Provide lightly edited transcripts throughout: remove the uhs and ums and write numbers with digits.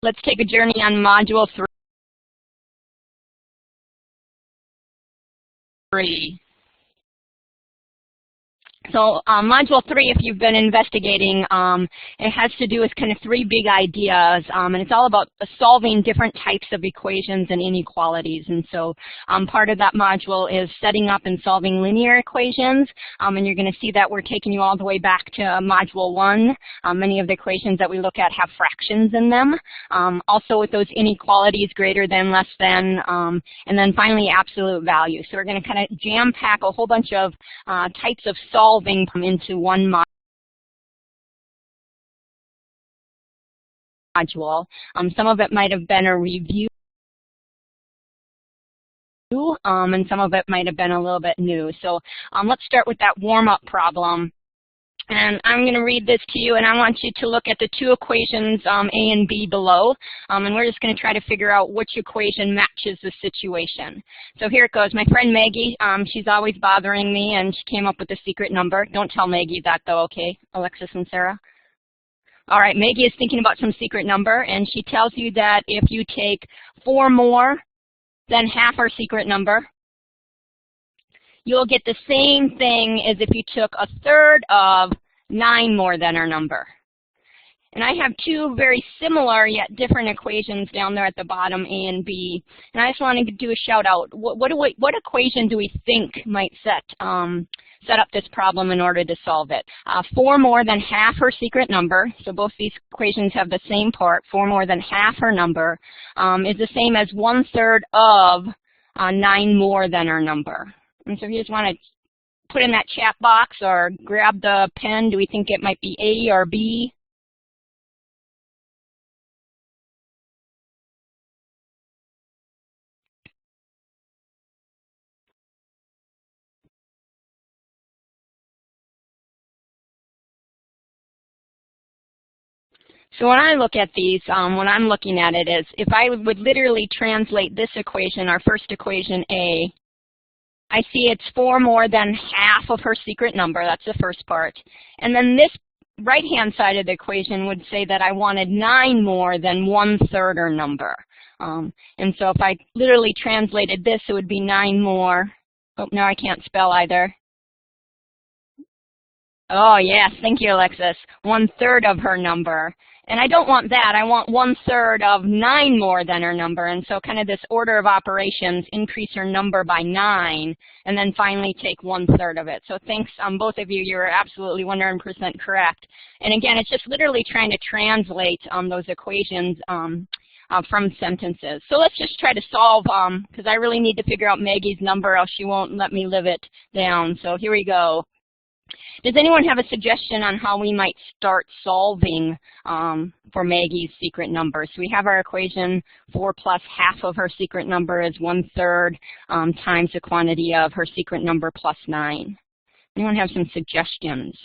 Let's take a journey on Module 3. So Module 3, if you've been investigating, it has to do with kind of 3 big ideas, and it's all about solving different types of equations and inequalities. And so part of that module is setting up and solving linear equations, and you're going to see that we're taking you all the way back to Module 1. Many of the equations that we look at have fractions in them. Also with those inequalities, greater than, less than, and then finally absolute value. So we're going to kind of jam-pack a whole bunch of types of solving into one module. Some of it might have been a review, and some of it might have been a little bit new. So let's start with that warm-up problem. And I'm going to read this to you, and I want you to look at the 2 equations, A and B, below. And we're just going to try to figure out which equation matches the situation. So here it goes. My friend Maggie, she's always bothering me, and she came up with a secret number. Don't tell Maggie that, though, okay, Alexis and Sarah? All right, Maggie is thinking about some secret number, and she tells you that if you take 4 more than half our secret number, you'll get the same thing as if you took 1/3 of 9 more than our number. And I have 2 very similar yet different equations down there at the bottom, A and B. And I just want to do a shout out. What equation do we think might set up this problem in order to solve it? 4 more than half her secret number. So both these equations have the same part. 4 more than half her number is the same as 1/3 of 9 more than our number. And so if you just want to put in that chat box or grab the pen, do we think it might be A or B? So when I look at these, what I'm looking at it is, if I would literally translate this equation, our first equation A, I see it's 4 more than half of her secret number. That's the first part. And then this right-hand side of the equation would say that I wanted 9 more than 1/3 her number. And so if I literally translated this, it would be 9 more. Oh, no, I can't spell either. Oh, yes, thank you, Alexis. 1/3 of her number. And I don't want that. I want 1/3 of 9 more than her number. And so kind of this order of operations, increase her number by 9, and then finally take 1/3 of it. So thanks, both of you. You're absolutely 100% correct. And again, it's just literally trying to translate those equations from sentences. So let's just try to solve, because I really need to figure out Maggie's number, else she won't let me live it down. So here we go. Does anyone have a suggestion on how we might start solving for Maggie's secret number? So we have our equation, 4 plus half of her secret number is 1/3 times the quantity of her secret number plus 9. Anyone have some suggestions?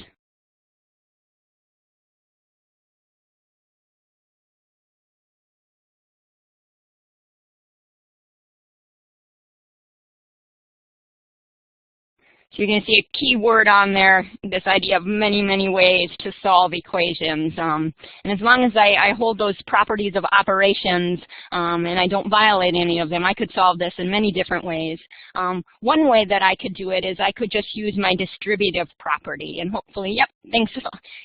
So you're going to see a key word on there, this idea of many, many ways to solve equations. And as long as I hold those properties of operations and I don't violate any of them, I could solve this in many different ways. One way that I could do it is I could just use my distributive property. And hopefully, yep, thanks.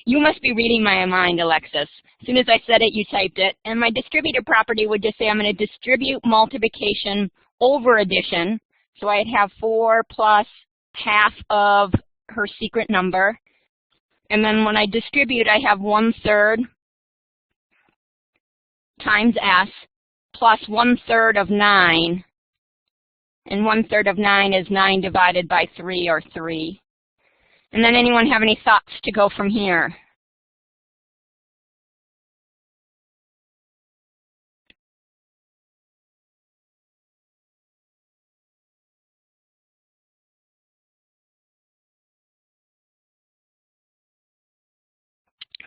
You must be reading my mind, Alexis. As soon as I said it, you typed it. And my distributive property would just say I'm going to distribute multiplication over addition. So I'd have 4 plus half of her secret number. And then when I distribute, I have 1/3 times S plus 1/3 of 9. And 1/3 of 9 is 9 divided by 3, or 3. And then anyone have any thoughts to go from here?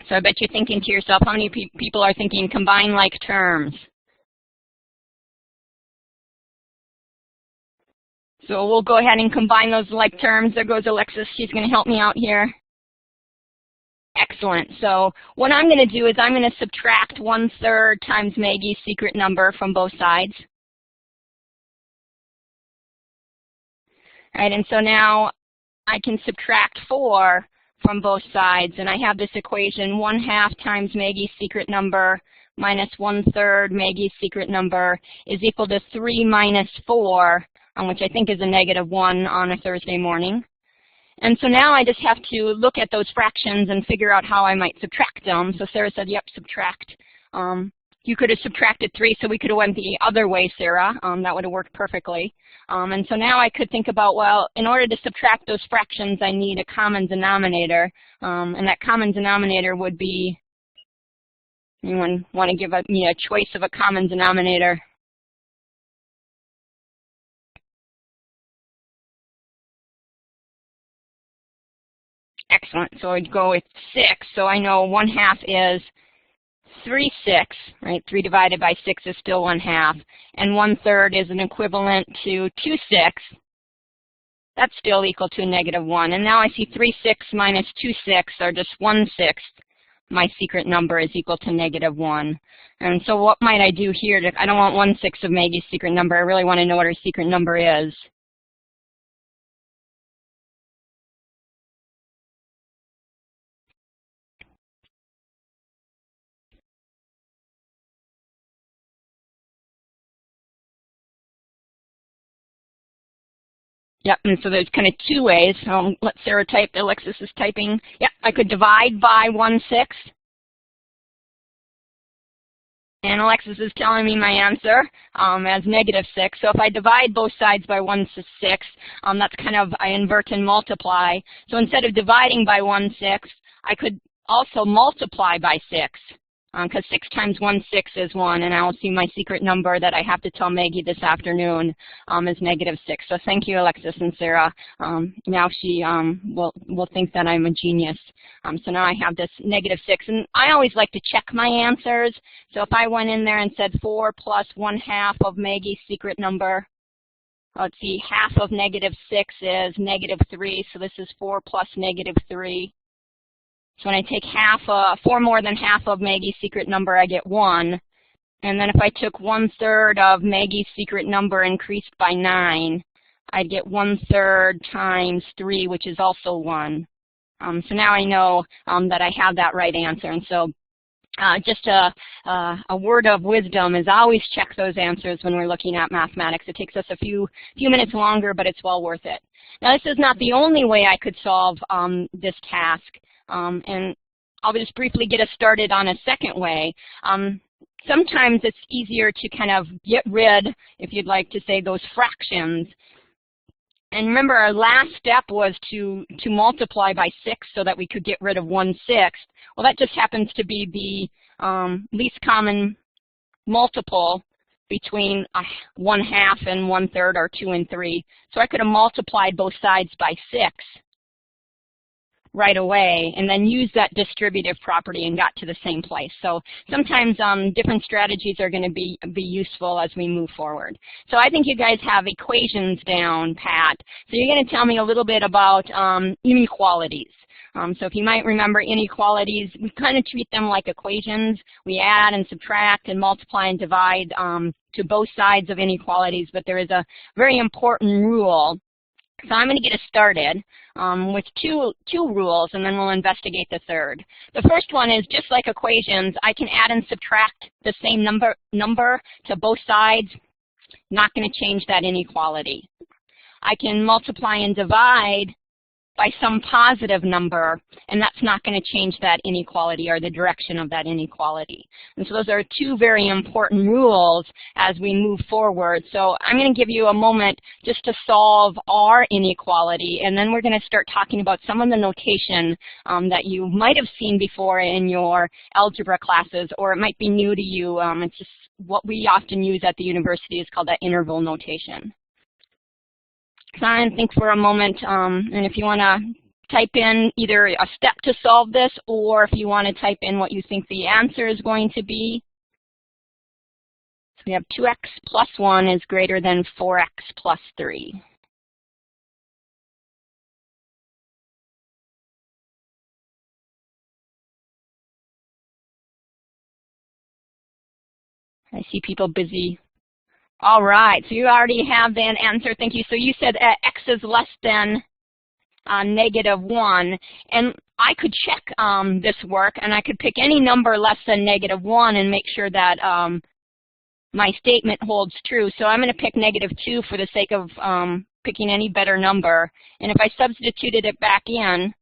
So I bet you're thinking to yourself, how many people are thinking combine like terms? So we'll go ahead and combine those like terms. There goes Alexis. She's going to help me out here. Excellent. So what I'm going to do is I'm going to subtract 1/3 times Maggie's secret number from both sides. All right, and so now I can subtract 4 from both sides, and I have this equation: 1/2 times Maggie's secret number minus 1/3 Maggie's secret number is equal to 3 minus 4, which I think is a -1 on a Thursday morning. And so now I just have to look at those fractions and figure out how I might subtract them. So Sarah said, yep, subtract. You could have subtracted 3, so we could have went the other way, Sarah. That would have worked perfectly. And so now I could think about, well, in order to subtract those fractions, I need a common denominator. And that common denominator would be, anyone want to give me a choice of a common denominator? Excellent. So I'd go with 6. So I know 1/2 is 3/6, right? 3 divided by 6 is still 1/2. And 1/3 is an equivalent to 2/6. That's still equal to a -1. And now I see 3/6 minus 2/6 are just 1/6. My secret number is equal to -1. And so what might I do here? I don't want 1/6 of Maggie's secret number. I really want to know what her secret number is. Yep, and so there's kind of 2 ways. Let Sarah type. Alexis is typing. Yep, I could divide by 1/6. And Alexis is telling me my answer as -6. So if I divide both sides by 1/6, that's kind of, I invert and multiply. So instead of dividing by 1/6, I could also multiply by 6. Because 6 times 1/6 is 1, and I will see my secret number that I have to tell Maggie this afternoon is -6. So thank you, Alexis and Sarah. Now she will think that I'm a genius. So now I have this -6, and I always like to check my answers. So if I went in there and said 4 plus 1/2 of Maggie's secret number, let's see, half of -6 is -3, so this is 4 plus -3. So when I take 4 more than half of Maggie's secret number, I get 1. And then if I took 1/3 of Maggie's secret number increased by 9, I'd get 1/3 times 3, which is also 1. So now I know that I have that right answer. And so just a word of wisdom is always check those answers when we're looking at mathematics. It takes us a few minutes longer, but it's well worth it. Now, this is not the only way I could solve this task. And I'll just briefly get us started on a second way. Sometimes it's easier to kind of get rid, if you'd like to say, those fractions. And remember, our last step was to multiply by 6 so that we could get rid of 1/6. Well, that just happens to be the least common multiple between 1/2 and 1/3, or 2 and 3. So I could have multiplied both sides by 6. Right away, and then use that distributive property and got to the same place. So sometimes different strategies are going to be useful as we move forward. So I think you guys have equations down pat. So you're going to tell me a little bit about inequalities. So if you might remember inequalities, we kind of treat them like equations. We add and subtract and multiply and divide to both sides of inequalities, but there is a very important rule. So I'm going to get us started with two rules, and then we'll investigate the third. The first one is, just like equations, I can add and subtract the same number to both sides. Not going to change that inequality. I can multiply and divide by some positive number, and that's not going to change that inequality or the direction of that inequality. And so those are 2 very important rules as we move forward. So I'm going to give you a moment just to solve our inequality, and then we're going to start talking about some of the notation that you might have seen before in your algebra classes, or it might be new to you. It's just what we often use at the university is called that interval notation. So I'm going to think for a moment, and if you want to type in either a step to solve this, or if you want to type in what you think the answer is going to be. So we have 2x plus 1 is greater than 4x plus 3. I see people busy. All right, so you already have that answer. Thank you. So you said x is less than -1, and I could check this work, and I could pick any number less than -1 and make sure that my statement holds true. So I'm going to pick -2 for the sake of picking any better number. And if I substituted it back in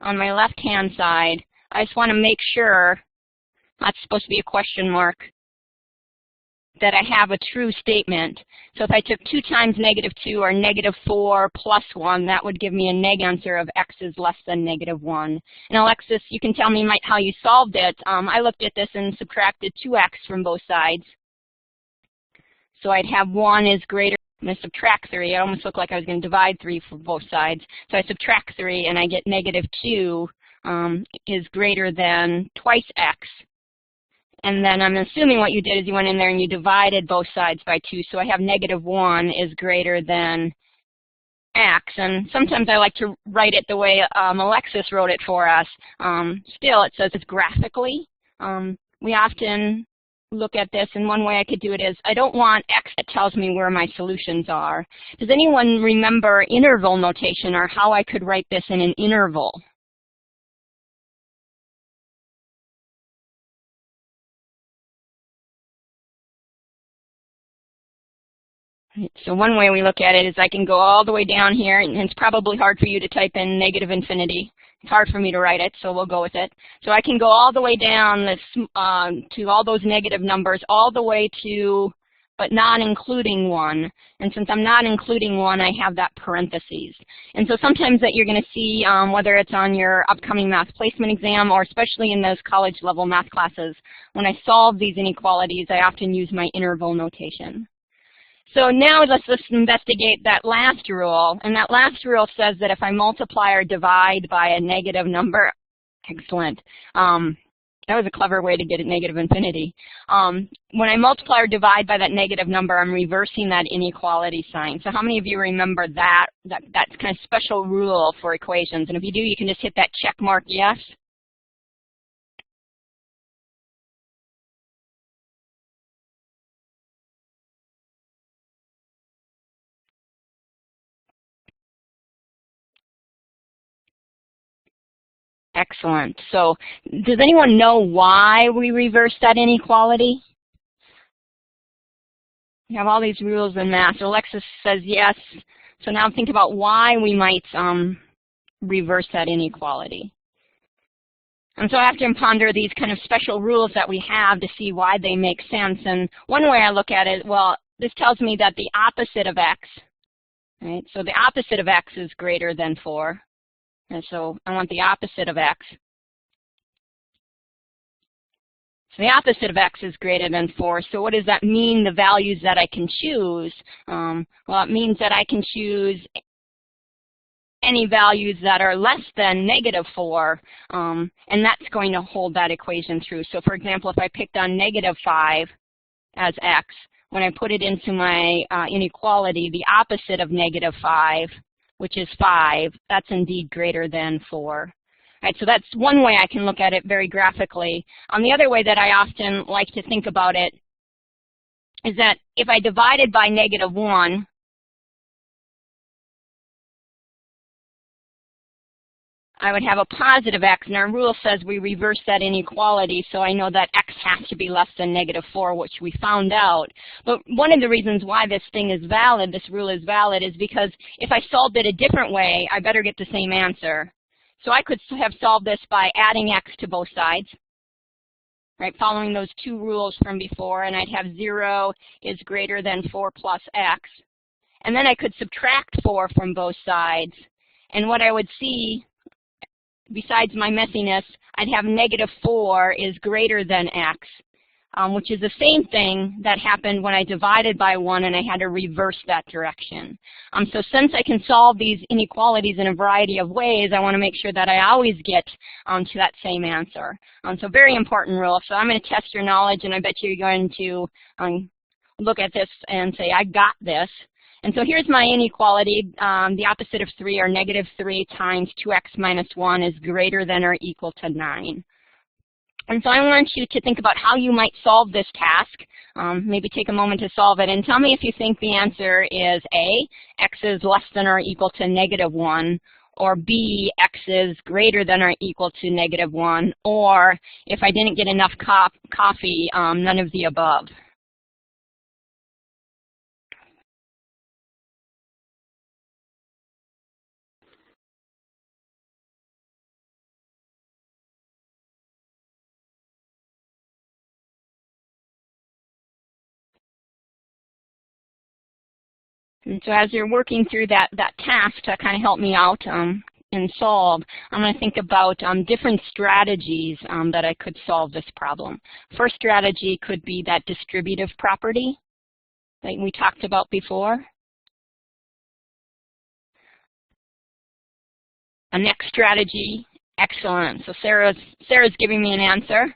on my left-hand side, I just want to make sure, that's supposed to be a question mark, that I have a true statement. So if I took 2 times -2 or -4 plus 1, that would give me a neg answer of x is less than -1. And Alexis, you can tell me how you solved it. I looked at this and subtracted 2x from both sides. So I'd have 1 is greater, I'm going to subtract 3. It almost looked like I was going to divide 3 for both sides. So I subtract 3 and I get -2 is greater than twice x. And then I'm assuming what you did is you went in there and you divided both sides by 2. So I have -1 is greater than x. And sometimes I like to write it the way Alexis wrote it for us. Still, it says it's graphically. We often look at this, and one way I could do it is I don't want x that tells me where my solutions are. Does anyone remember interval notation or how I could write this in an interval? So one way we look at it is I can go all the way down here, and it's probably hard for you to type in -infinity. It's hard for me to write it, so we'll go with it. So I can go all the way down this, to all those negative numbers, all the way to, but not including 1. And since I'm not including 1, I have that parentheses. And so sometimes that you're going to see, whether it's on your upcoming math placement exam or especially in those college level math classes, when I solve these inequalities, I often use my interval notation. So now let's just investigate that last rule. And that last rule says that if I multiply or divide by a negative number, excellent. That was a clever way to get at -infinity. When I multiply or divide by that negative number, I'm reversing that inequality sign. So how many of you remember that kind of special rule for equations? And if you do, you can just hit that check mark yes. Excellent. So does anyone know why we reverse that inequality? We have all these rules in math. So Alexis says yes. So now think about why we might reverse that inequality. And so I have to ponder these kind of special rules that we have to see why they make sense. And one way I look at it, well, this tells me that the opposite of x, right? So the opposite of x is greater than 4. And so I want the opposite of x. So the opposite of x is greater than 4. So what does that mean, the values that I can choose? Well, it means that I can choose any values that are less than -4, and that's going to hold that equation true. So for example, if I picked on -5 as x, when I put it into my inequality, the opposite of -5, which is 5, that's indeed greater than 4. All right, so that's one way I can look at it very graphically. The other way that I often like to think about it is that if I divided by -1, I would have a positive x, and our rule says we reverse that inequality, so I know that x has to be less than -4, which we found out. But one of the reasons why this thing is valid, this rule is valid, is because if I solved it a different way, I better get the same answer. So I could have solved this by adding x to both sides, right, following those 2 rules from before, and I'd have 0 is greater than 4 plus x. And then I could subtract 4 from both sides, and what I would see, besides my messiness, I'd have -4 is greater than x, which is the same thing that happened when I divided by 1 and I had to reverse that direction. So since I can solve these inequalities in a variety of ways, I want to make sure that I always get to that same answer. So very important rule. So I'm going to test your knowledge, and I bet you're going to look at this and say, I got this. And so here's my inequality. The opposite of 3, or -3 times 2x minus 1 is greater than or equal to 9. And so I want you to think about how you might solve this task. Maybe take a moment to solve it and tell me if you think the answer is A, x is less than or equal to -1, or B, x is greater than or equal to -1, or if I didn't get enough coffee, none of the above. And so as you're working through that task to kind of help me out and solve, I'm going to think about different strategies that I could solve this problem. First strategy could be that distributive property that we talked about before. A next strategy, excellent. So Sarah's giving me an answer.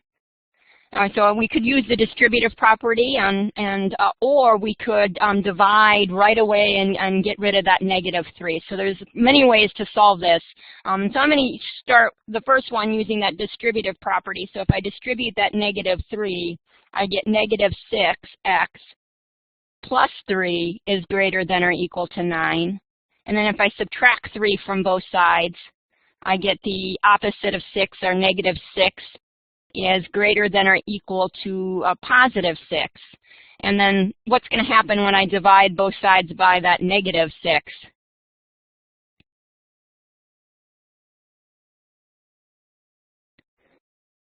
So we could use the distributive property, or we could divide right away and get rid of that -3. So there's many ways to solve this. So I'm going to start the first one using that distributive property. So if I distribute that -3, I get -6x plus 3 is greater than or equal to 9. And then if I subtract 3 from both sides, I get the opposite of 6, or -6. Is greater than or equal to a +6. And then what's going to happen when I divide both sides by that -6?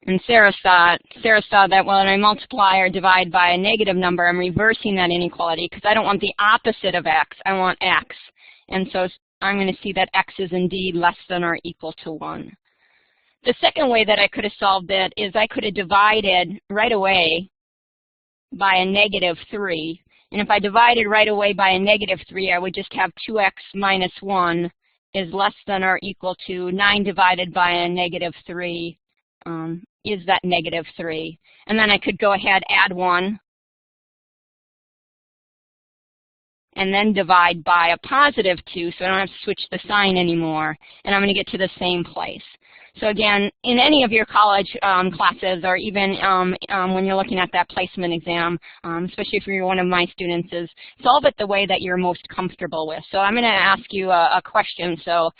And Sarah saw that when I multiply or divide by a negative number, I'm reversing that inequality because I don't want the opposite of x, I want x. And so I'm going to see that x is indeed less than or equal to 1. The second way that I could have solved it is I could have divided right away by a -3. And if I divided right away by a -3, I would just have 2x minus 1 is less than or equal to 9 divided by a -3 is that -3. And then I could go ahead, add 1, and then divide by a +2, so I don't have to switch the sign anymore. And I'm going to get to the same place. So again, in any of your college classes, or even when you're looking at that placement exam, especially if you're one of my students, is solve it the way that you're most comfortable with. So I'm going to ask you a question. So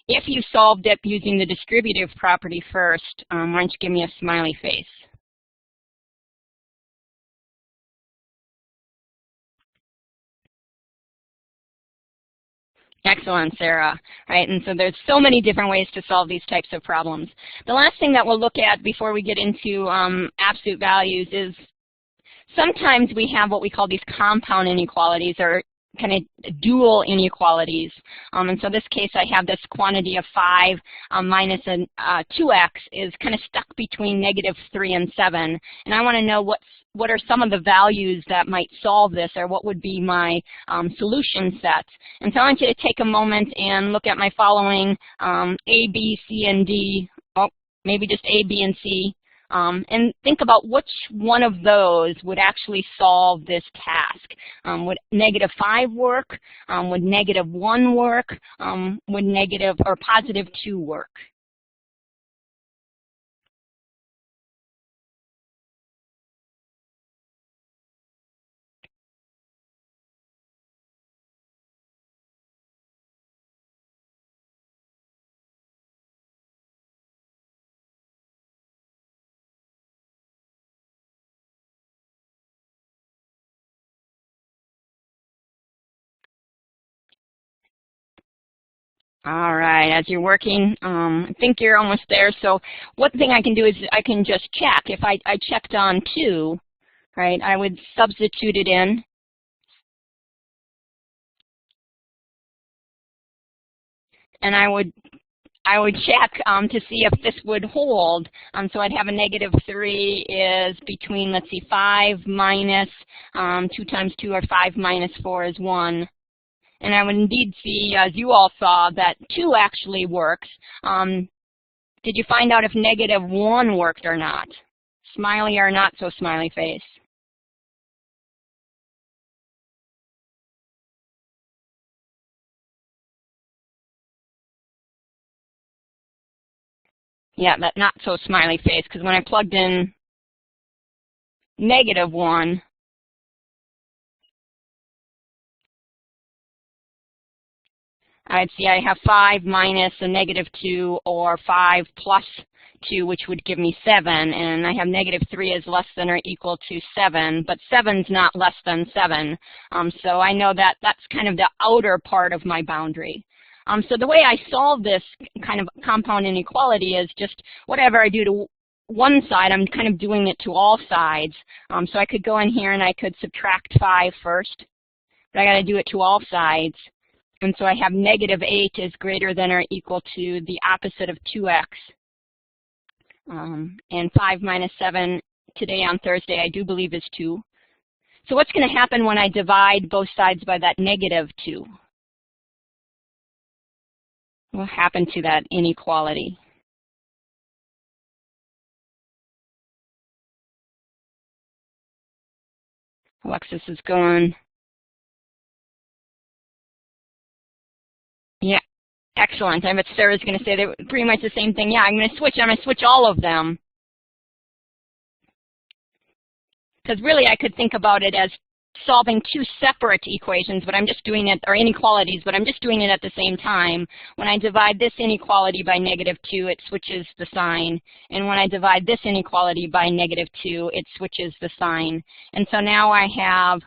if you solved it using the distributive property first, why don't you give me a smiley face? Excellent, Sarah. Right, and so there's so many different ways to solve these types of problems. The last thing that we'll look at before we get into absolute values is sometimes we have what we call these compound inequalities, or kind of dual inequalities. And so in this case, I have this quantity of 5 minus 2x is kind of stuck between -3 and 7. And I want to know what are some of the values that might solve this, or what would be my solution set. And so I want you to take a moment and look at my following A, B, C, and D, oh, maybe just A, B, and C. And think about which one of those would actually solve this task. Would -5 work? Would -1 work? Would negative or +2 work? All right, as you're working, I think you're almost there. So one thing I can do is I can just check. If I checked on 2, right, I would substitute it in. And I would check to see if this would hold. So I'd have a -3 is between, let's see, 5 minus 2 times 2, or 5 minus 4 is 1. And I would indeed see, as you all saw, that 2 actually works. Did you find out if -1 worked or not? Smiley or not so smiley face? Yeah, that not so smiley face, because when I plugged in -1, I'd see I have 5 minus a -2, or 5 plus 2, which would give me 7, and I have -3 is less than or equal to 7, but 7's not less than 7. So I know that that's kind of the outer part of my boundary. So the way I solve this kind of compound inequality is just whatever I do to one side, I'm kind of doing it to all sides. So I could go in here and I could subtract 5 first, but I got to do it to all sides. And so I have -8 is greater than or equal to the opposite of 2x. And 5 minus 7 today on Thursday, I do believe is 2. So what's going to happen when I divide both sides by that -2? What will happen to that inequality? Alexis is going. Yeah, excellent. I bet Sarah's going to say they're pretty much the same thing. Yeah, I'm going to switch all of them. Because really I could think about it as solving two separate equations, but I'm just doing it, or inequalities, but I'm just doing it at the same time. When I divide this inequality by -2, it switches the sign. And when I divide this inequality by -2, it switches the sign. And so now I have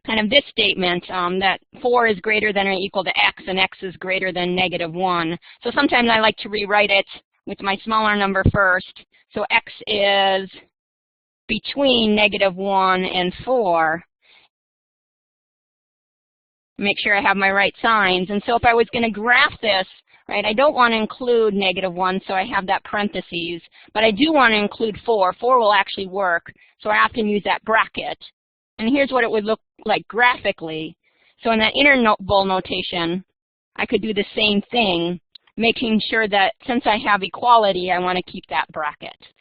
kind of this statement that 4 is greater than or equal to x, and x is greater than -1. So sometimes I like to rewrite it with my smaller number first. So x is between -1 and 4. Make sure I have my right signs. And so if I was going to graph this, right, I don't want to include -1, so I have that parentheses. But I do want to include 4. 4 will actually work, so I often use that bracket. And here's what it would look like graphically. So in that interval notation, I could do the same thing, making sure that since I have equality, I want to keep that bracket.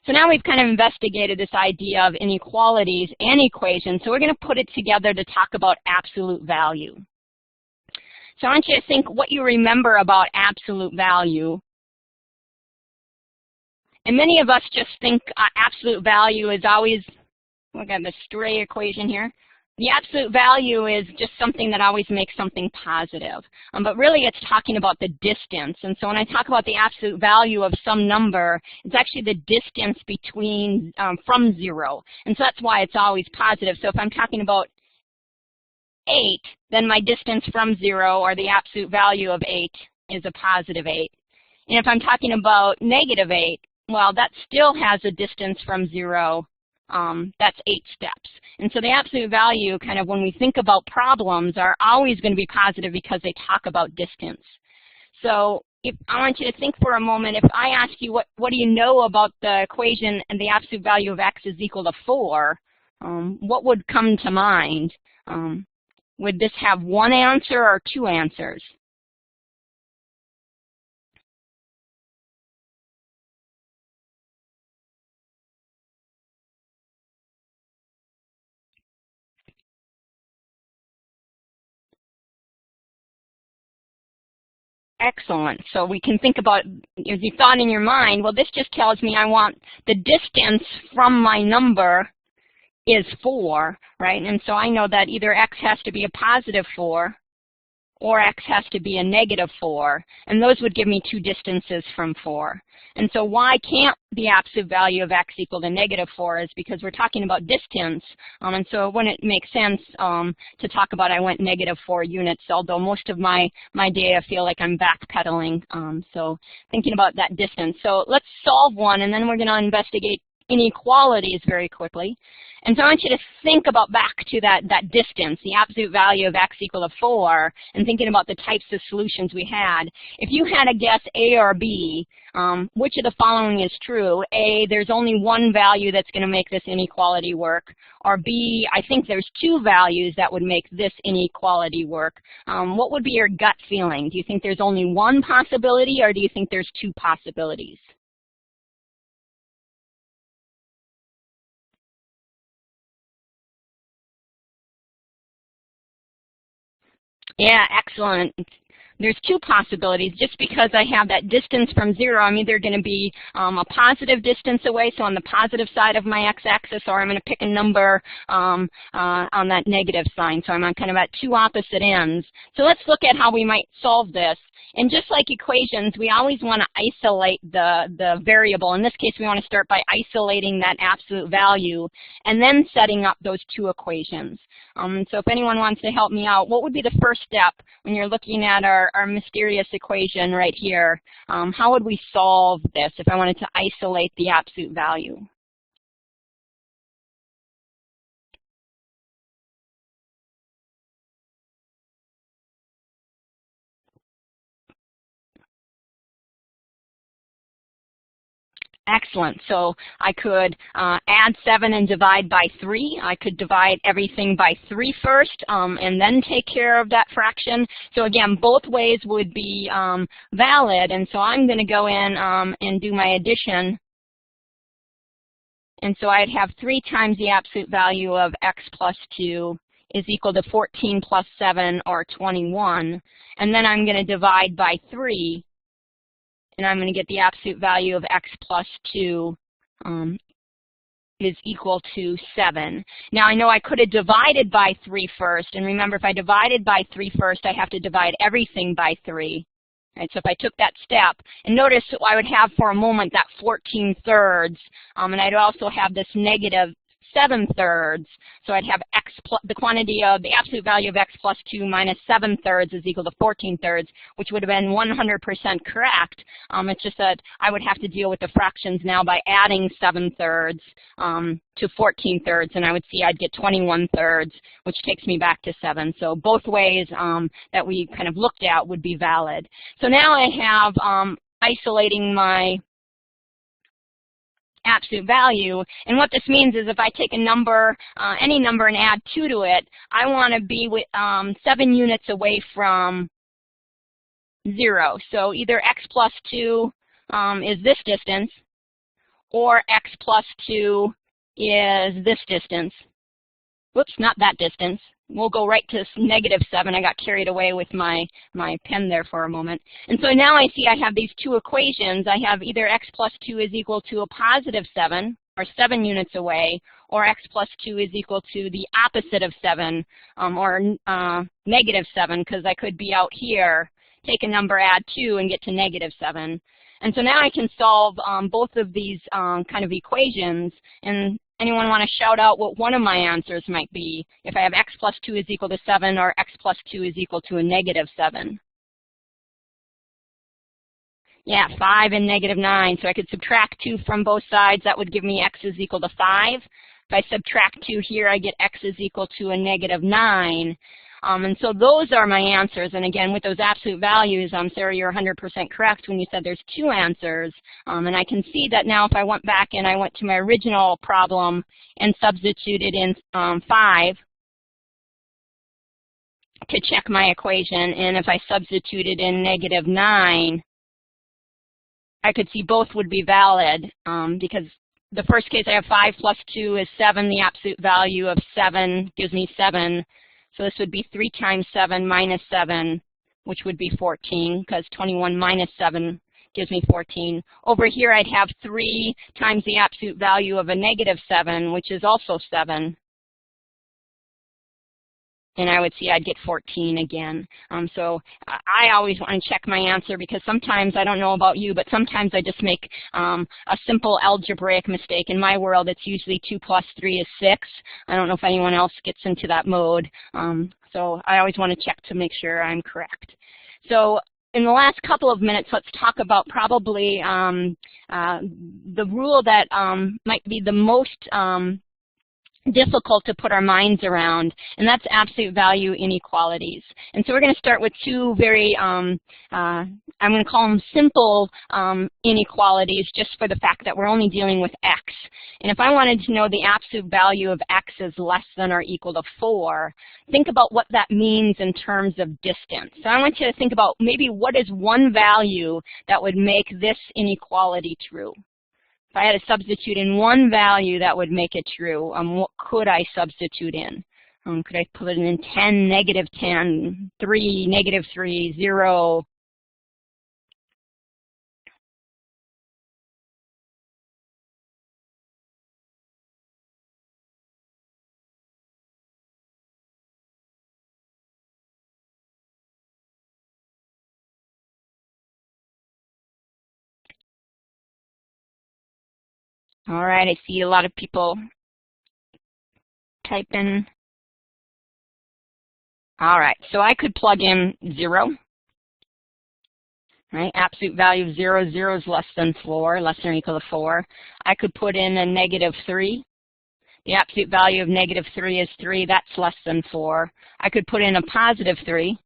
So now we've kind of investigated this idea of inequalities and equations, so we're going to put it together to talk about absolute value. So I want you to think what you remember about absolute value. And many of us just think absolute value is always, look at the stray equation here. The absolute value is just something that always makes something positive. But really it's talking about the distance. And so when I talk about the absolute value of some number, it's actually the distance between from 0. And so that's why it's always positive. So if I'm talking about 8, then my distance from 0, or the absolute value of 8, is a positive 8. And if I'm talking about -8, well, that still has a distance from 0. That's 8 steps. And so the absolute value, kind of when we think about problems, are always going to be positive because they talk about distance. So if I want you to think for a moment, if I ask you what do you know about the equation and the absolute value of x is equal to 4, what would come to mind? Would this have one answer or two answers? Excellent. So we can think about, as you thought in your mind, well, this just tells me I want the distance from my number is 4, right? And so I know that either x has to be a positive 4 or x has to be a -4. And those would give me two distances from 4. And so why can't the absolute value of x equal to -4 is because we're talking about distance. And so it wouldn't make sense to talk about I went -4 units, although most of my day I feel like I'm backpedaling. So thinking about that distance. So let's solve one, and then we're going to investigate inequalities very quickly. And so I want you to think about back to that distance, the absolute value of x equal to 4, and thinking about the types of solutions we had. If you had a guess A or B, which of the following is true? A, there's only one value that's going to make this inequality work. Or B, I think there's two values that would make this inequality work. What would be your gut feeling? Do you think there's only one possibility, or do you think there's two possibilities? Yeah, excellent. there's two possibilities. Just because I have that distance from 0, I'm either going to be a positive distance away, so on the positive side of my x-axis, or I'm going to pick a number on that negative sign. So I'm on kind of at two opposite ends. So let's look at how we might solve this. And just like equations, we always want to isolate the variable. In this case, we want to start by isolating that absolute value and then setting up those two equations. So if anyone wants to help me out, what would be the first step when you're looking at our mysterious equation right here? How would we solve this if I wanted to isolate the absolute value? Excellent. So I could add 7 and divide by 3. I could divide everything by 3 first and then take care of that fraction. So again, both ways would be valid. And so I'm going to go in and do my addition. And so I'd have 3 times the absolute value of x plus 2 is equal to 14 plus 7, or 21. And then I'm going to divide by 3. And I'm going to get the absolute value of x plus 2 is equal to 7. Now, I know I could have divided by 3 first. And remember, if I divided by 3 first, I have to divide everything by 3. Right, so if I took that step, and notice I would have for a moment that 14/3, and I'd also have this negative 7/3. So I'd have x plus the quantity of the absolute value of x plus 2 minus 7/3 is equal to 14/3, which would have been 100% correct. It's just that I would have to deal with the fractions now by adding 7/3 to 14/3, and I would see I'd get 21/3, which takes me back to 7. So both ways that we kind of looked at would be valid. So now I have isolating my absolute value. And what this means is if I take a number, any number, and add 2 to it, I want to be with 7 units away from 0. So either x plus 2 is this distance, or x plus 2 is this distance. Whoops, not that distance. We'll go right to -7. I got carried away with my pen there for a moment. And so now I see I have these two equations. I have either x plus 2 is equal to a positive 7, or 7 units away, or x plus 2 is equal to the opposite of 7, or -7, because I could be out here, take a number, add 2, and get to -7. And so now I can solve both of these kind of equations. And anyone want to shout out what one of my answers might be if I have x plus 2 is equal to 7, or x plus 2 is equal to a -7? Yeah, 5 and -9. So I could subtract 2 from both sides. That would give me x is equal to 5. If I subtract 2 here, I get x is equal to a -9. And so those are my answers. And again, with those absolute values, Sarah, you're 100% correct when you said there's 2 answers. And I can see that now if I went back and I went to my original problem and substituted in 5 to check my equation, and if I substituted in -9, I could see both would be valid because the first case I have 5 plus 2 is 7. The absolute value of 7 gives me 7. So this would be 3 times 7 minus 7, which would be 14, because 21 minus 7 gives me 14. Over here, I'd have 3 times the absolute value of a -7, which is also 7. And I would see I'd get 14 again. So I always want to check my answer, because sometimes, I don't know about you, but sometimes I just make a simple algebraic mistake. In my world, it's usually 2 plus 3 is 6. I don't know if anyone else gets into that mode. So I always want to check to make sure I'm correct. So in the last couple of minutes, let's talk about probably the rule that might be the most difficult to put our minds around, and that's absolute value inequalities. And so we're going to start with 2 very, I'm going to call them simple inequalities, just for the fact that we're only dealing with x. And if I wanted to know the absolute value of x is less than or equal to 4, think about what that means in terms of distance. So I want you to think about maybe what is one value that would make this inequality true. If I had to substitute in one value that would make it true, what could I substitute in? Could I put it in 10, negative 10, 3, negative 3, 0? All right, I see a lot of people type in. All right, so I could plug in 0. Right, absolute value of 0, 0 is less than 4, less than or equal to 4. I could put in a negative 3. The absolute value of negative 3 is 3, that's less than 4. I could put in a positive 3.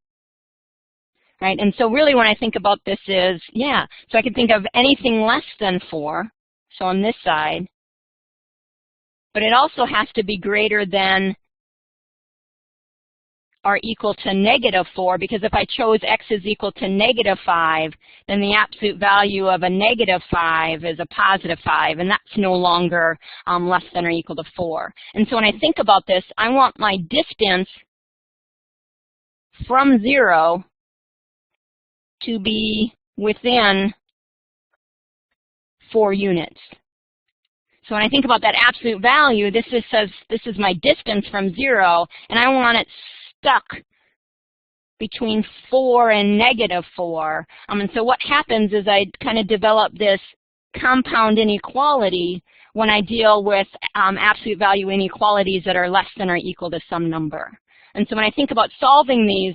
Right, and so really when I think about this is, yeah, so I could think of anything less than 4, so on this side, but it also has to be greater than or equal to negative 4, because if I chose x is equal to negative 5, then the absolute value of a negative 5 is a positive 5, and that's no longer less than or equal to 4. And so when I think about this, I want my distance from 0 to be within 4 units. So when I think about that absolute value, this says this is my distance from 0, and I want it stuck between 4 and negative 4. And so what happens is I kind of develop this compound inequality when I deal with absolute value inequalities that are less than or equal to some number. And so when I think about solving these,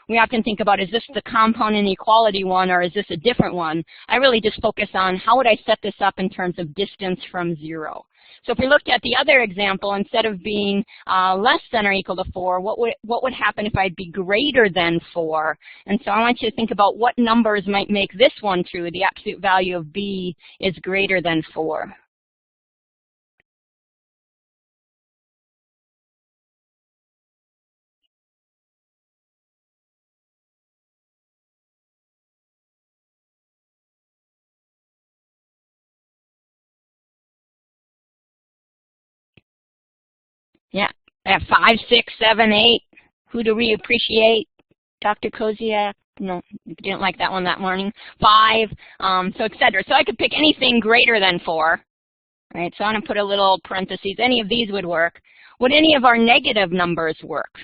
we often think about, is this the compound inequality one or is this a different one? I really just focus on how would I set this up in terms of distance from 0. So if we looked at the other example, instead of being less than or equal to 4, what would happen if I'd be greater than 4? And so I want you to think about what numbers might make this one true. The absolute value of b is greater than 4. Yeah, I have 5, 6, 7, 8. Who do we appreciate? Dr. Koziak? No, you didn't like that one that morning. 5, so et cetera. So I could pick anything greater than 4. Right, so I'm going to put a little parentheses. Any of these would work. Would any of our negative numbers work?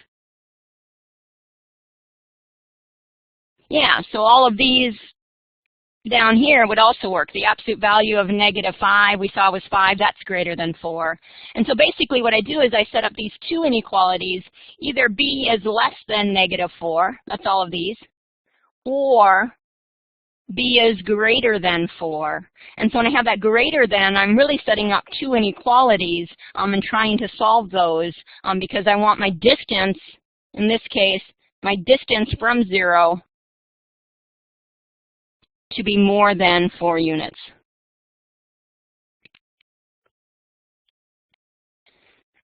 Yeah, so all of these down here would also work. The absolute value of negative 5 we saw was 5. That's greater than 4. And so basically what I do is I set up these two inequalities. Either b is less than negative 4. That's all of these. Or b is greater than 4. And so when I have that greater than, I'm really setting up two inequalities and trying to solve those because I want my distance, in this case, my distance from 0 to be more than 4 units.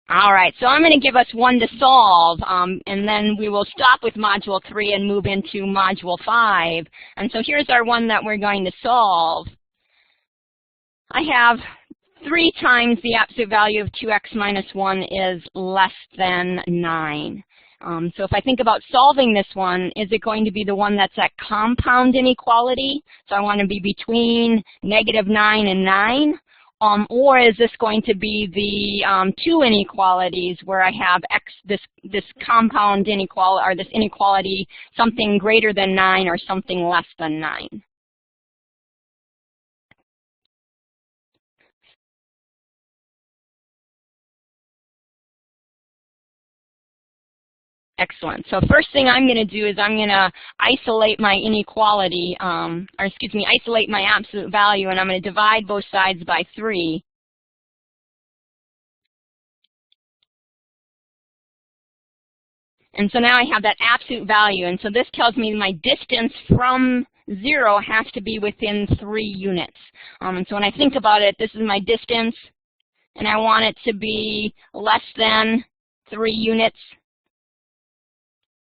All right, so I'm going to give us one to solve, and then we will stop with Module 3 and move into Module 5. And so here's our one that we're going to solve. I have 3 times the absolute value of 2x minus 1 is less than 9. So if I think about solving this one, is it going to be the one that's that compound inequality? So I want to be between negative 9 and 9. Or is this going to be the two inequalities where I have this compound inequality, or this inequality, something greater than 9 or something less than 9? Excellent. So first thing I'm going to do is I'm going to isolate my inequality, isolate my absolute value, and I'm going to divide both sides by 3. And so now I have that absolute value, and so this tells me my distance from 0 has to be within 3 units. And so when I think about it, this is my distance, and I want it to be less than 3 units.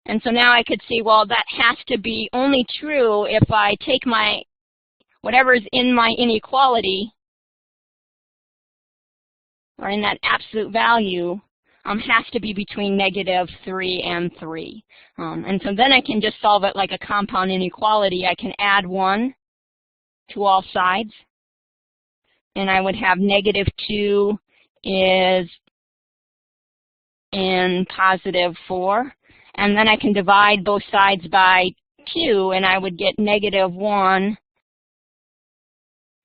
And so now I could see, well, that has to be only true if I take my, whatever's in my inequality, or in that absolute value, has to be between -3 and 3. And so then I can just solve it like a compound inequality. I can add 1 to all sides, and I would have -2 is in +4. And then I can divide both sides by 2, and I would get -1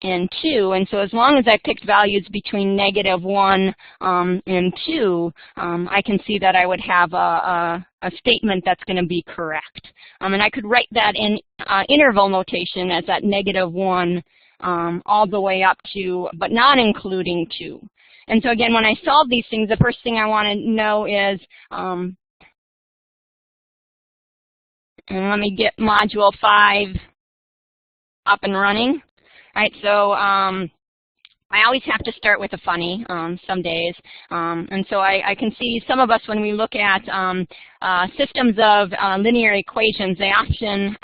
and 2. And so as long as I picked values between -1 and 2, I can see that I would have a statement that's going to be correct. And I could write that in interval notation as that -1 all the way up to, but not including 2. And so again, when I solve these things, the first thing I want to know is, and let me get Module 5 up and running. All right, so I always have to start with a funny some days. And so I can see some of us, when we look at systems of linear equations, they often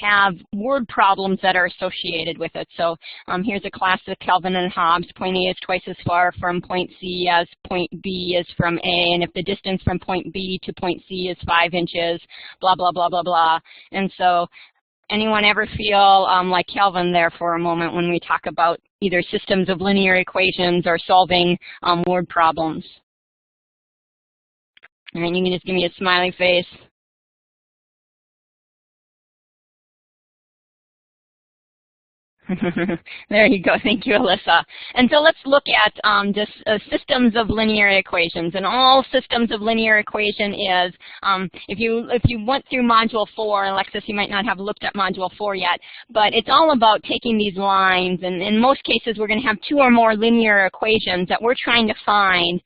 have word problems that are associated with it. So here's a class of Kelvin and Hobbes. Point A is twice as far from point C as point B is from A, and if the distance from point B to point C is 5 inches, blah, blah, blah, blah, blah. And so anyone ever feel like Kelvin there for a moment when we talk about either systems of linear equations or solving word problems? All right, you can just give me a smiley face. There you go. Thank you, Alyssa. And so let's look at just systems of linear equations. And all systems of linear equation is, if you went through Module 4, Alexis, you might not have looked at Module 4 yet, but it's all about taking these lines, and in most cases we're going to have 2 or more linear equations that we're trying to find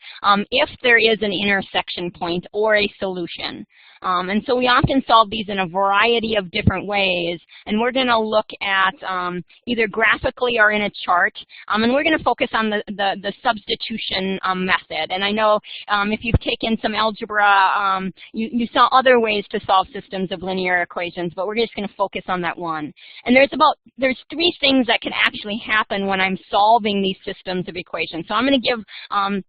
if there is an intersection point or a solution. And so we often solve these in a variety of different ways, and we're going to look at either graphically or in a chart, and we're going to focus on the substitution method. And I know if you've taken some algebra, you saw other ways to solve systems of linear equations, but we're just going to focus on that one. And there's 3 things that can actually happen when I'm solving these systems of equations. So I'm going to give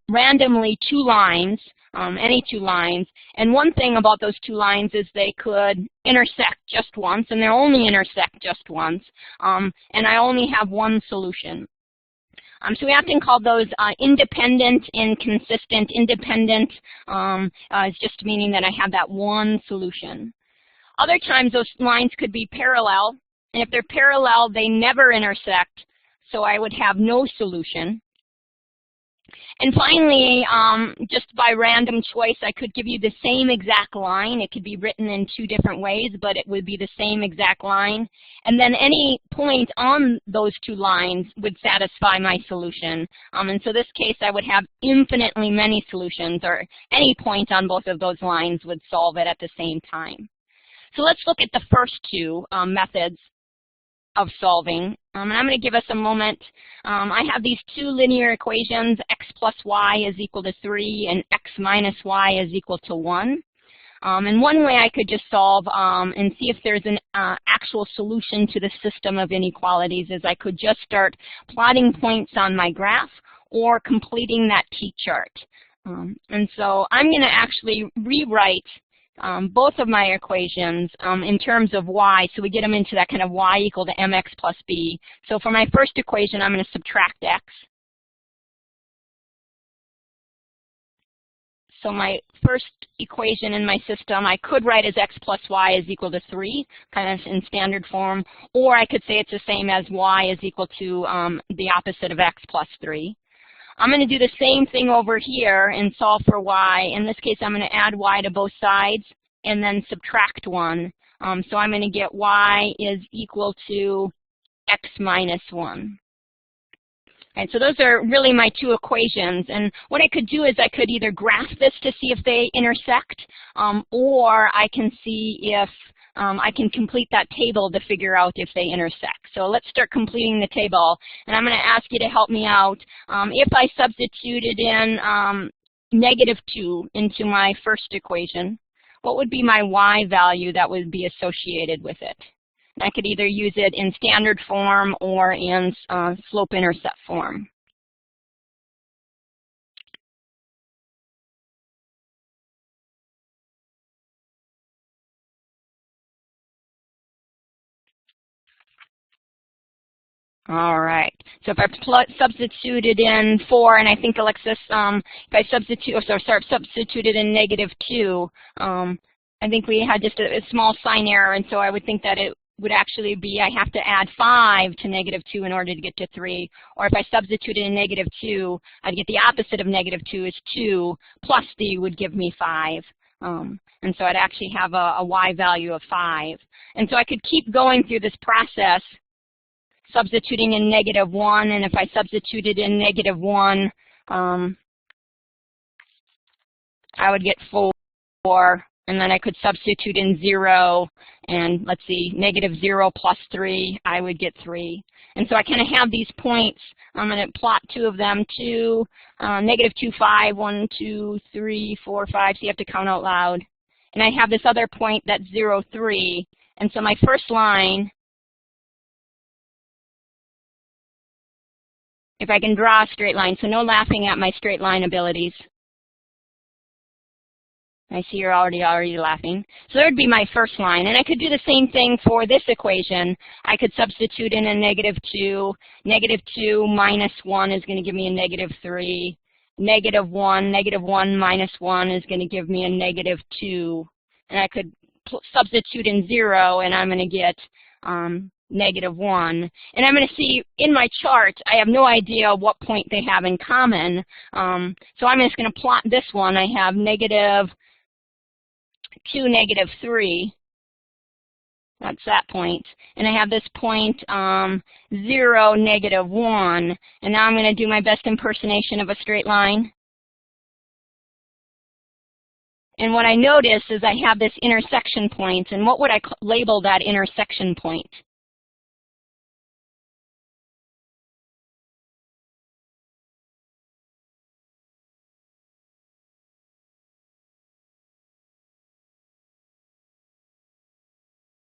randomly 2 lines, any 2 lines, and one thing about those 2 lines is they could intersect just once, and they only intersect just once, and I only have one solution. So we often call those independent and consistent. Independent is just meaning that I have that one solution. Other times those lines could be parallel, and if they're parallel, they never intersect, so I would have no solution. And finally, just by random choice, I could give you the same exact line. It could be written in 2 different ways, but it would be the same exact line. And then any point on those 2 lines would satisfy my solution. And so this case, I would have infinitely many solutions, or any point on both of those lines would solve it at the same time. So let's look at the first 2 methods of solving. And I'm going to give us a moment. I have these 2 linear equations, x plus y is equal to 3 and x minus y is equal to 1. And one way I could just solve and see if there's an actual solution to the system of inequalities is I could just start plotting points on my graph or completing that t-chart. And so I'm going to actually rewrite both of my equations in terms of y, so we get them into that kind of y equal to mx plus b. So for my first equation, I'm going to subtract x. So my first equation in my system, I could write as x plus y is equal to 3, kind of in standard form, or I could say it's the same as y is equal to the opposite of x plus 3. I'm going to do the same thing over here and solve for y. In this case, I'm going to add y to both sides and then subtract 1. So I'm going to get y is equal to x minus 1. And so those are really my 2 equations. And what I could do is I could either graph this to see if they intersect, or I can see if I can complete that table to figure out if they intersect. So let's start completing the table. And I'm going to ask you to help me out. If I substituted in -2 into my first equation, what would be my y value that would be associated with it? And I could either use it in standard form or in slope-intercept form. All right. So if I substituted in 4, and I think Alexis, if I substituted in -2, I think we had just a small sign error, and so I would think that it would actually be I have to add 5 to -2 in order to get to 3. Or if I substituted in -2, I'd get the opposite of -2 is 2 plus D would give me 5. And so I'd actually have a Y value of 5. And so I could keep going through this process, substituting in -1, and if I substituted in -1, I would get 4, and then I could substitute in 0, and let's see, -0 plus 3, I would get 3. And so I kind of have these points. I'm going to plot 2 of them, 2, -2, 5, 1, 2, 3, 4, 5, so you have to count out loud. And I have this other point that's 0, 3, and so my first line, if I can draw a straight line, so no laughing at my straight line abilities. I see you're already laughing. So that would be my first line. And I could do the same thing for this equation. I could substitute in a -2. -2 minus 1 is going to give me a -3. -1 minus 1 is going to give me a -2. And I could substitute in 0, and I'm going to get -1. And I'm going to see in my chart, I have no idea what point they have in common. So I'm just going to plot this one. I have -2, -3. That's that point. And I have this point 0, -1. And now I'm going to do my best impersonation of a straight line. And what I notice is I have this intersection point. And what would I label that intersection point?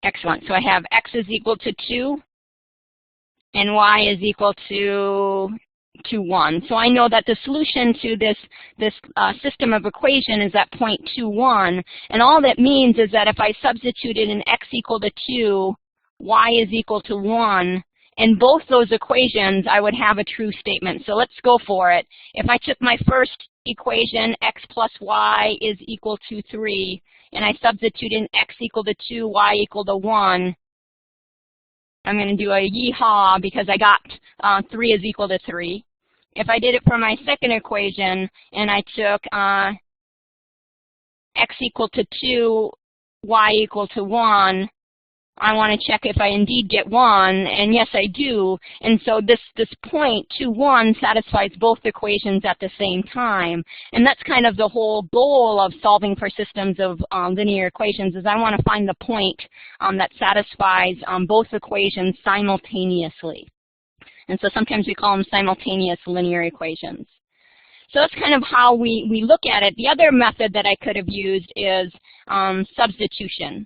Excellent. So I have x is equal to 2 and y is equal to 1. So I know that the solution to this system of equation is at point 2, 1. And all that means is that if I substituted in x equal to 2, y is equal to 1, in both those equations, I would have a true statement. So let's go for it. If I took my first equation, x plus y is equal to 3, and I substitute in x equal to 2, y equal to 1, I'm going to do a yeehaw because I got 3 is equal to 3. If I did it for my second equation and I took x equal to 2, y equal to 1, I want to check if I indeed get 1, and yes, I do. And so this point, 2, 1, satisfies both equations at the same time. And that's kind of the whole goal of solving for systems of linear equations, is I want to find the point that satisfies both equations simultaneously. And so sometimes we call them simultaneous linear equations. So that's kind of how we look at it. The other method that I could have used is substitution.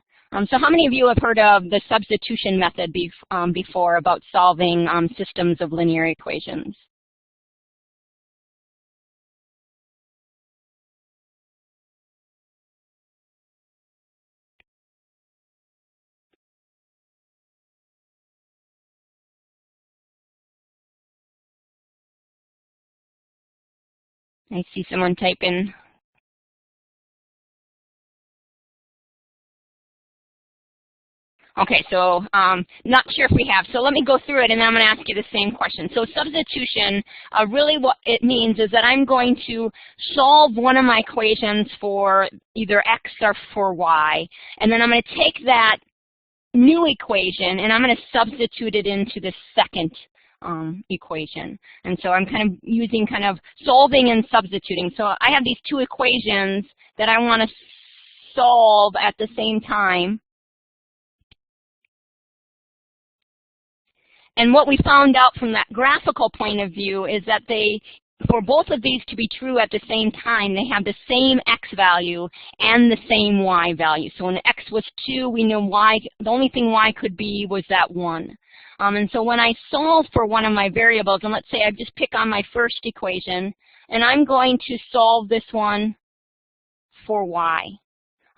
So how many of you have heard of the substitution method before about solving systems of linear equations? I see someone type in. Okay, so not sure if we have. So let me go through it, and then I'm going to ask you the same question. So substitution, really what it means is that I'm going to solve one of my equations for either x or for y, and then I'm going to take that new equation, and I'm going to substitute it into the second equation. And so I'm kind of using kind of solving and substituting. So I have these two equations that I want to solve at the same time. And what we found out from that graphical point of view is that for both of these to be true at the same time, they have the same x value and the same y value. So when x was 2, we know y, the only thing y could be was that 1. And so when I solve for one of my variables, and let's say I just pick on my first equation, and I'm going to solve this one for y.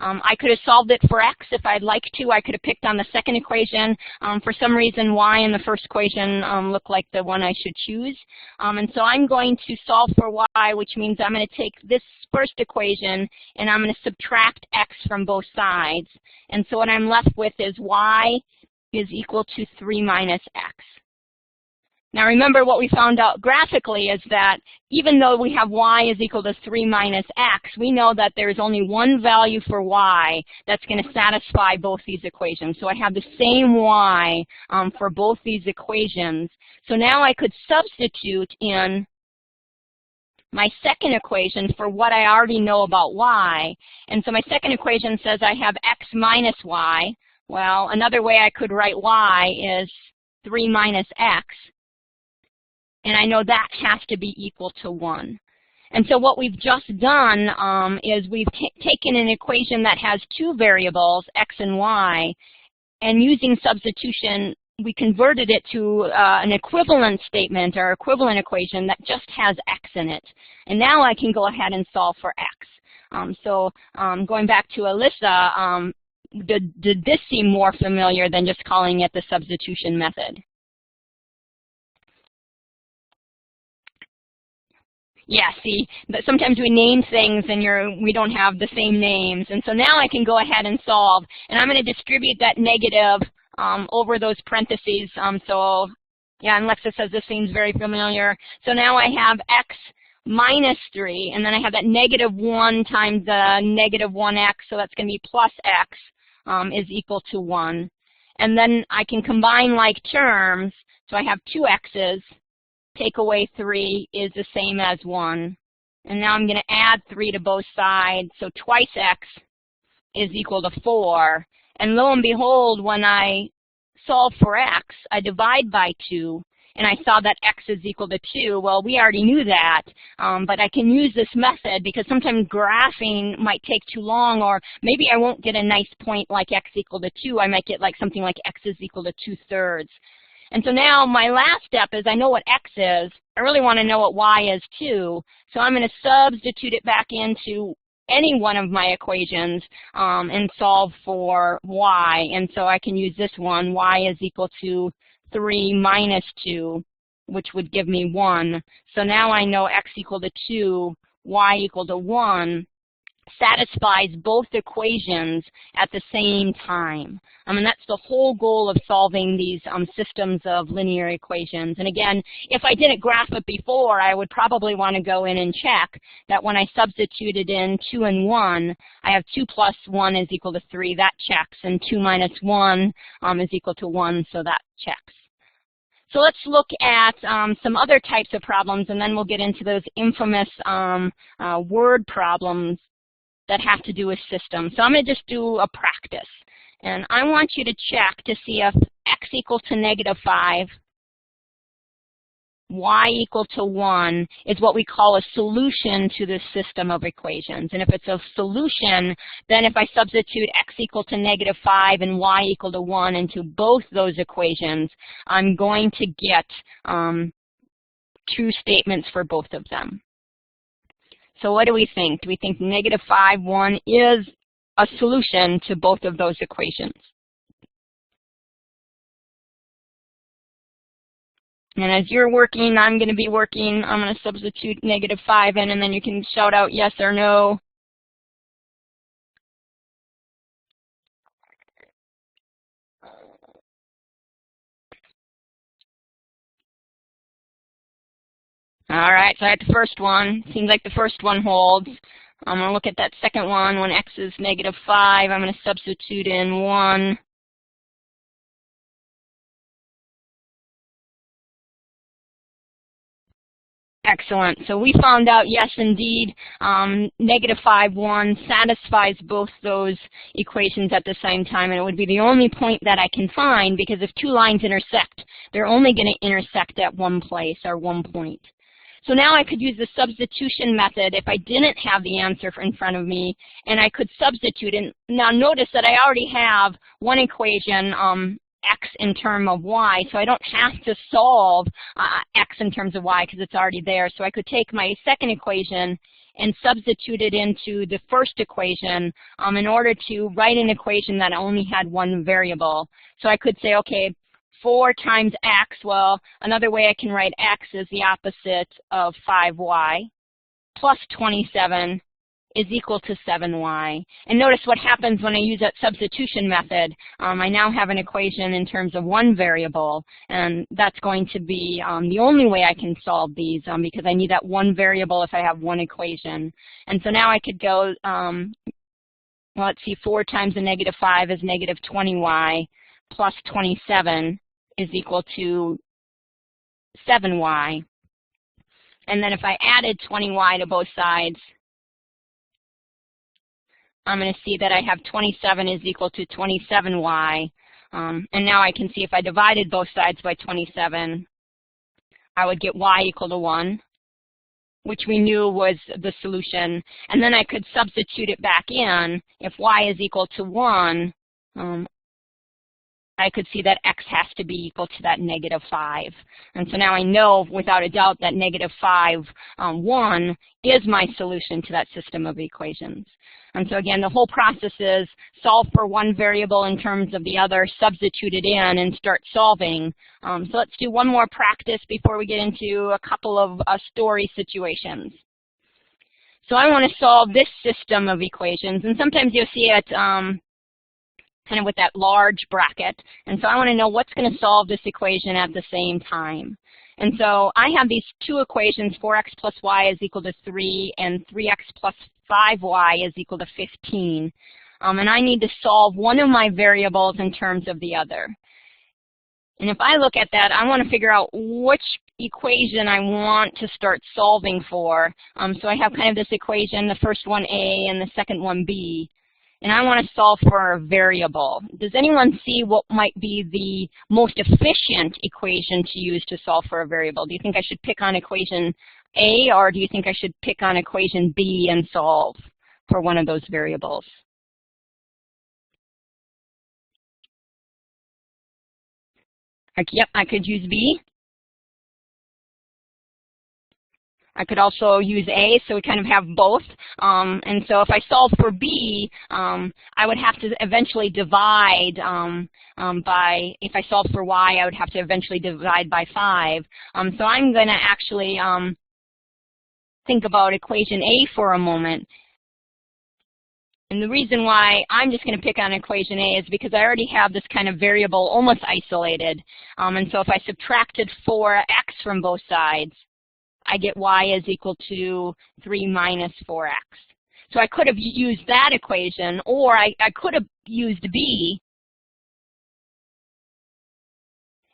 I could have solved it for x if I'd like to. I could have picked on the second equation. For some reason, y in the first equation looked like the one I should choose. And so I'm going to solve for y, which means I'm going to take this first equation and I'm going to subtract x from both sides. And so what I'm left with is y is equal to 3 minus x. Now remember, what we found out graphically is that even though we have y is equal to 3 minus x, we know that there's only one value for y that's going to satisfy both these equations. So I have the same y for both these equations. So now I could substitute in my second equation for what I already know about y. And so my second equation says I have x minus y. Well, another way I could write y is 3 minus x. And I know that has to be equal to 1. And so what we've just done is we've taken an equation that has two variables, x and y, and using substitution, we converted it to an equivalent statement or equivalent equation that just has x in it. And now I can go ahead and solve for x. Going back to Alyssa, did this seem more familiar than just calling it the substitution method? Yeah, see, but sometimes we name things and we don't have the same names. And so now I can go ahead and solve. And I'm going to distribute that negative over those parentheses. Yeah, and Lexa says this seems very familiar. So now I have x minus 3, and then I have that negative 1 times the negative 1x, so that's going to be plus x is equal to 1. And then I can combine like terms, so I have 2 x's. Take away 3 is the same as 1. And now I'm going to add 3 to both sides, so twice x is equal to 4. And lo and behold, when I solve for x, I divide by 2, and I saw that x is equal to 2. Well, we already knew that, but I can use this method because sometimes graphing might take too long, or maybe I won't get a nice point like x equal to 2. I might get like something like x is equal to 2/3. And so now my last step is I know what x is. I really want to know what y is too. So I'm going to substitute it back into any one of my equations and solve for y. And so I can use this one, y is equal to 3 minus 2, which would give me 1. So now I know x equal to 2, y equal to 1 satisfies both equations at the same time. And that's the whole goal of solving these systems of linear equations. And again, if I didn't graph it before, I would probably want to go in and check that when I substituted in 2 and 1, I have 2 plus 1 is equal to 3. That checks. And 2 minus 1 is equal to 1, so that checks. So let's look at some other types of problems, and then we'll get into those infamous word problems that have to do with systems. So I'm going to just do a practice. And I want you to check to see if x equals to -5, y equal to 1 is what we call a solution to this system of equations. And if it's a solution, then if I substitute x equal to -5 and y equal to 1 into both those equations, I'm going to get true statements for both of them. So what do we think? Do we think -5, 1 is a solution to both of those equations? And as you're working, I'm going to be working. I'm going to substitute -5 in, and then you can shout out yes or no. All right, so I had the first one. Seems like the first one holds. I'm going to look at that second one. When x is -5, I'm going to substitute in 1. Excellent. So we found out, yes, indeed, -5, 1 satisfies both those equations at the same time, and it would be the only point that I can find, because if two lines intersect, they're only going to intersect at one place or one point. So now I could use the substitution method if I didn't have the answer in front of me, and I could substitute. And now notice that I already have one equation, x in terms of y, so I don't have to solve x in terms of y because it's already there. So I could take my second equation and substitute it into the first equation in order to write an equation that only had one variable. So I could say, okay, 4 times x, well, another way I can write x is the opposite of 5y, plus 27 is equal to 7y. And notice what happens when I use that substitution method. I now have an equation in terms of one variable, and that's going to be the only way I can solve these because I need that one variable if I have one equation. And so now I could go, well, let's see, 4 times the negative 5 is negative 20y, plus 27 is equal to 7y. And then if I added 20y to both sides, I'm going to see that I have 27 is equal to 27y. And now I can see if I divided both sides by 27, I would get y equal to 1, which we knew was the solution. And then I could substitute it back in. If y is equal to 1, I could see that x has to be equal to that negative 5. And so now I know without a doubt that negative 5, 1 is my solution to that system of equations. And so again, the whole process is solve for one variable in terms of the other, substitute it in, and start solving. So let's do one more practice before we get into a couple of story situations. So I want to solve this system of equations, and sometimes you'll see it kind of with that large bracket. And so I want to know what's going to solve this equation at the same time. And so I have these two equations, 4x plus y is equal to 3, and 3x plus 5y is equal to 15. And I need to solve one of my variables in terms of the other. And if I look at that, I want to figure out which equation I want to start solving for. So I have kind of this equation, the first one A and the second one B. And I want to solve for a variable. Does anyone see what might be the most efficient equation to use to solve for a variable? Do you think I should pick on equation A, or do you think I should pick on equation B and solve for one of those variables? Yep, I could use B. I could also use A, so we kind of have both. And so if I solve for B, I would have to eventually divide by, if I solve for Y, I would have to eventually divide by 5. So I'm going to actually think about equation A for a moment. And the reason why I'm just going to pick on equation A is because I already have this kind of variable almost isolated. And so if I subtracted 4x from both sides, I get y is equal to 3 minus 4x. So I could have used that equation, or I could have used B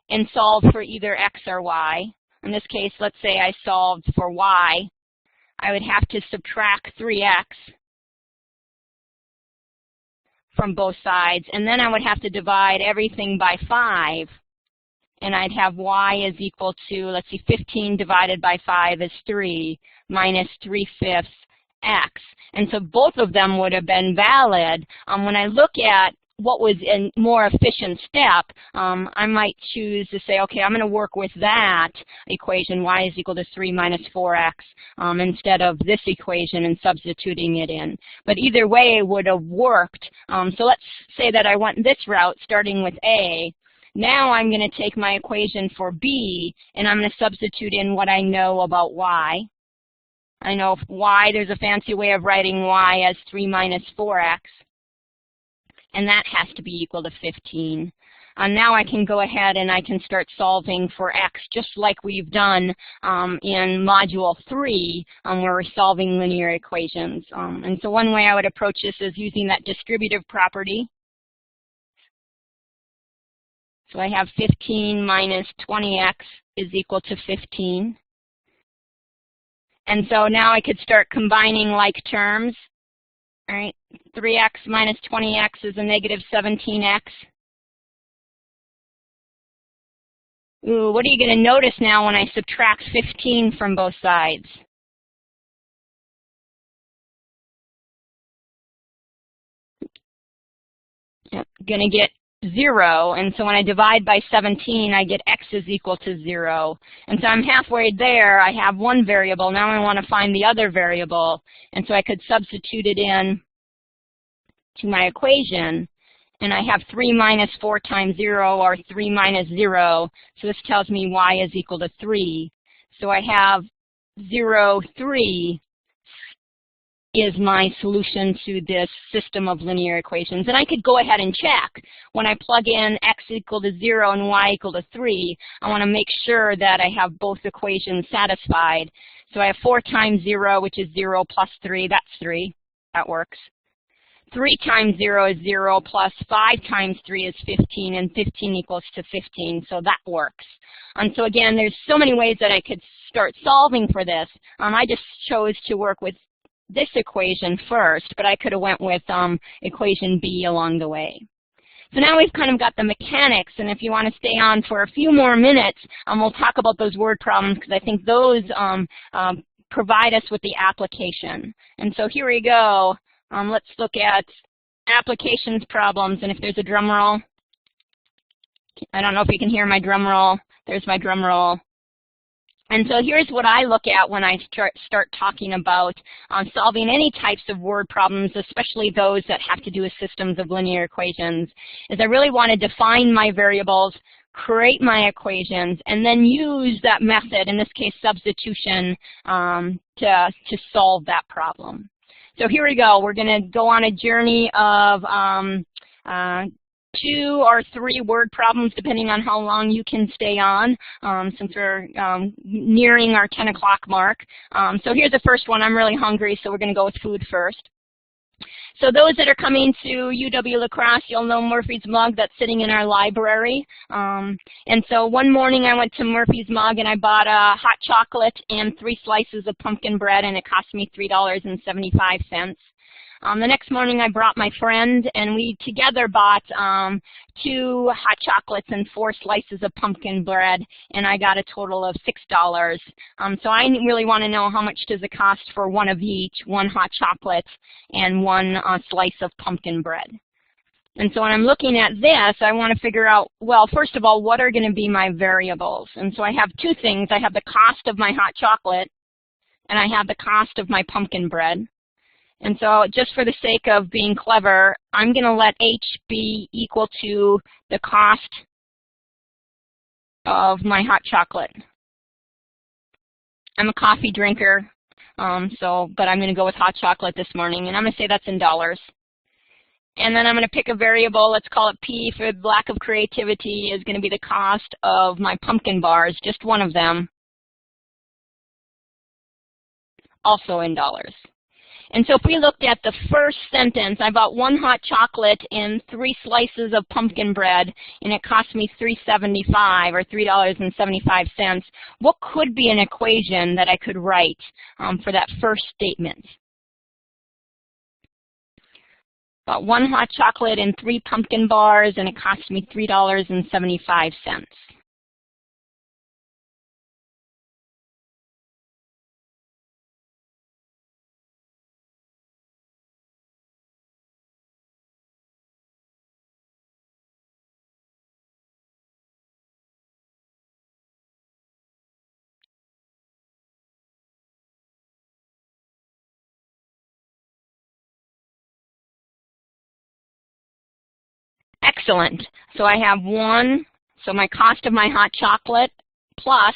and solved for either x or y. In this case, let's say I solved for y. I would have to subtract 3x from both sides, and then I would have to divide everything by 5. And I'd have y is equal to, let's see, 15 divided by 5 is 3, minus 3/5 x. And so both of them would have been valid. When I look at what was a more efficient step, I might choose to say, okay, I'm going to work with that equation, y is equal to 3 minus 4x, instead of this equation and substituting it in. But either way it would have worked. So let's say that I went this route, starting with A. Now I'm going to take my equation for B, and I'm going to substitute in what I know about y. I know y, there's a fancy way of writing y as 3 minus 4x, and that has to be equal to 15. Now I can go ahead and I can start solving for x, just like we've done in Module 3, where we're solving linear equations. And so one way I would approach this is using that distributive property. So I have 15 minus 20x is equal to 15. And so now I could start combining like terms. All right, 3x minus 20x is a negative 17x. Ooh, what are you going to notice now when I subtract 15 from both sides? Yep, going to get 0, and so when I divide by 17, I get x is equal to 0. And so I'm halfway there. I have one variable. Now I want to find the other variable, and so I could substitute it in to my equation, and I have 3 minus 4 times 0, or 3 minus 0, so this tells me y is equal to 3. So I have 0, 3 is my solution to this system of linear equations. And I could go ahead and check. When I plug in x equal to 0 and y equal to 3, I want to make sure that I have both equations satisfied. So I have 4 times 0, which is 0 plus 3. That's 3. That works. 3 times 0 is 0, plus 5 times 3 is 15, and 15 equals to 15, so that works. And so again, there's so many ways that I could start solving for this. I just chose to work with this equation first, but I could have went with equation B along the way. So now we've kind of got the mechanics, and if you want to stay on for a few more minutes, we'll talk about those word problems, because I think those provide us with the application. And so here we go. Let's look at applications problems, and if there's a drum roll, I don't know if you can hear my drum roll. There's my drum roll. And so here's what I look at when I start talking about solving any types of word problems, especially those that have to do with systems of linear equations, is I really want to define my variables, create my equations, and then use that method, in this case substitution, to solve that problem. So here we go. We're going to go on a journey of 2 or 3 word problems, depending on how long you can stay on, since we're nearing our 10 o'clock mark. So here's the first one. I'm really hungry, so we're going to go with food first. So those that are coming to UW-La Crosse, you'll know Murphy's Mug that's sitting in our library. And so one morning I went to Murphy's Mug and I bought a hot chocolate and 3 slices of pumpkin bread, and it cost me $3.75. The next morning I brought my friend, and we together bought 2 hot chocolates and 4 slices of pumpkin bread, and I got a total of $6. So I really want to know how much does it cost for one of each, 1 hot chocolate and 1 slice of pumpkin bread. And so when I'm looking at this, I want to figure out, well, first of all, what are going to be my variables? And so I have 2 things. I have the cost of my hot chocolate, and I have the cost of my pumpkin bread. And so just for the sake of being clever, I'm going to let H be equal to the cost of my hot chocolate. I'm a coffee drinker, but I'm going to go with hot chocolate this morning, and I'm going to say that's in dollars. And then I'm going to pick a variable. Let's call it P for lack of creativity, is going to be the cost of my pumpkin bars, just one of them, also in dollars. And so if we looked at the first sentence, I bought 1 hot chocolate and 3 slices of pumpkin bread, and it cost me $3.75 or $3.75. What could be an equation that I could write for that first statement? Bought 1 hot chocolate and 3 pumpkin bars, and it cost me $3.75. Excellent. So I have 1, so my cost of my hot chocolate plus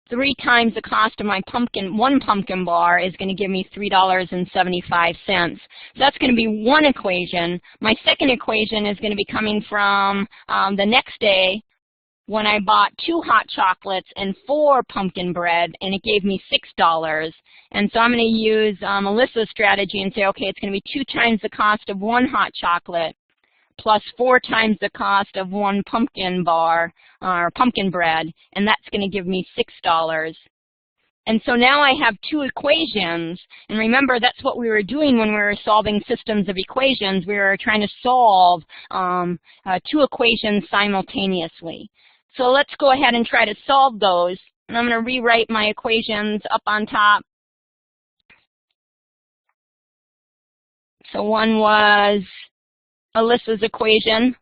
3 times the cost of my 1 pumpkin bar is going to give me $3.75. So that's going to be one equation. My second equation is going to be coming from the next day when I bought 2 hot chocolates and 4 pumpkin bread, and it gave me $6. And so I'm going to use Melissa's strategy and say, okay, it's going to be 2 times the cost of 1 hot chocolate plus 4 times the cost of 1 pumpkin bar or pumpkin bread, and that's going to give me $6. And so now I have 2 equations, and remember that's what we were doing when we were solving systems of equations. We were trying to solve 2 equations simultaneously. So let's go ahead and try to solve those, and I'm going to rewrite my equations up on top. So one was Alyssa's equation.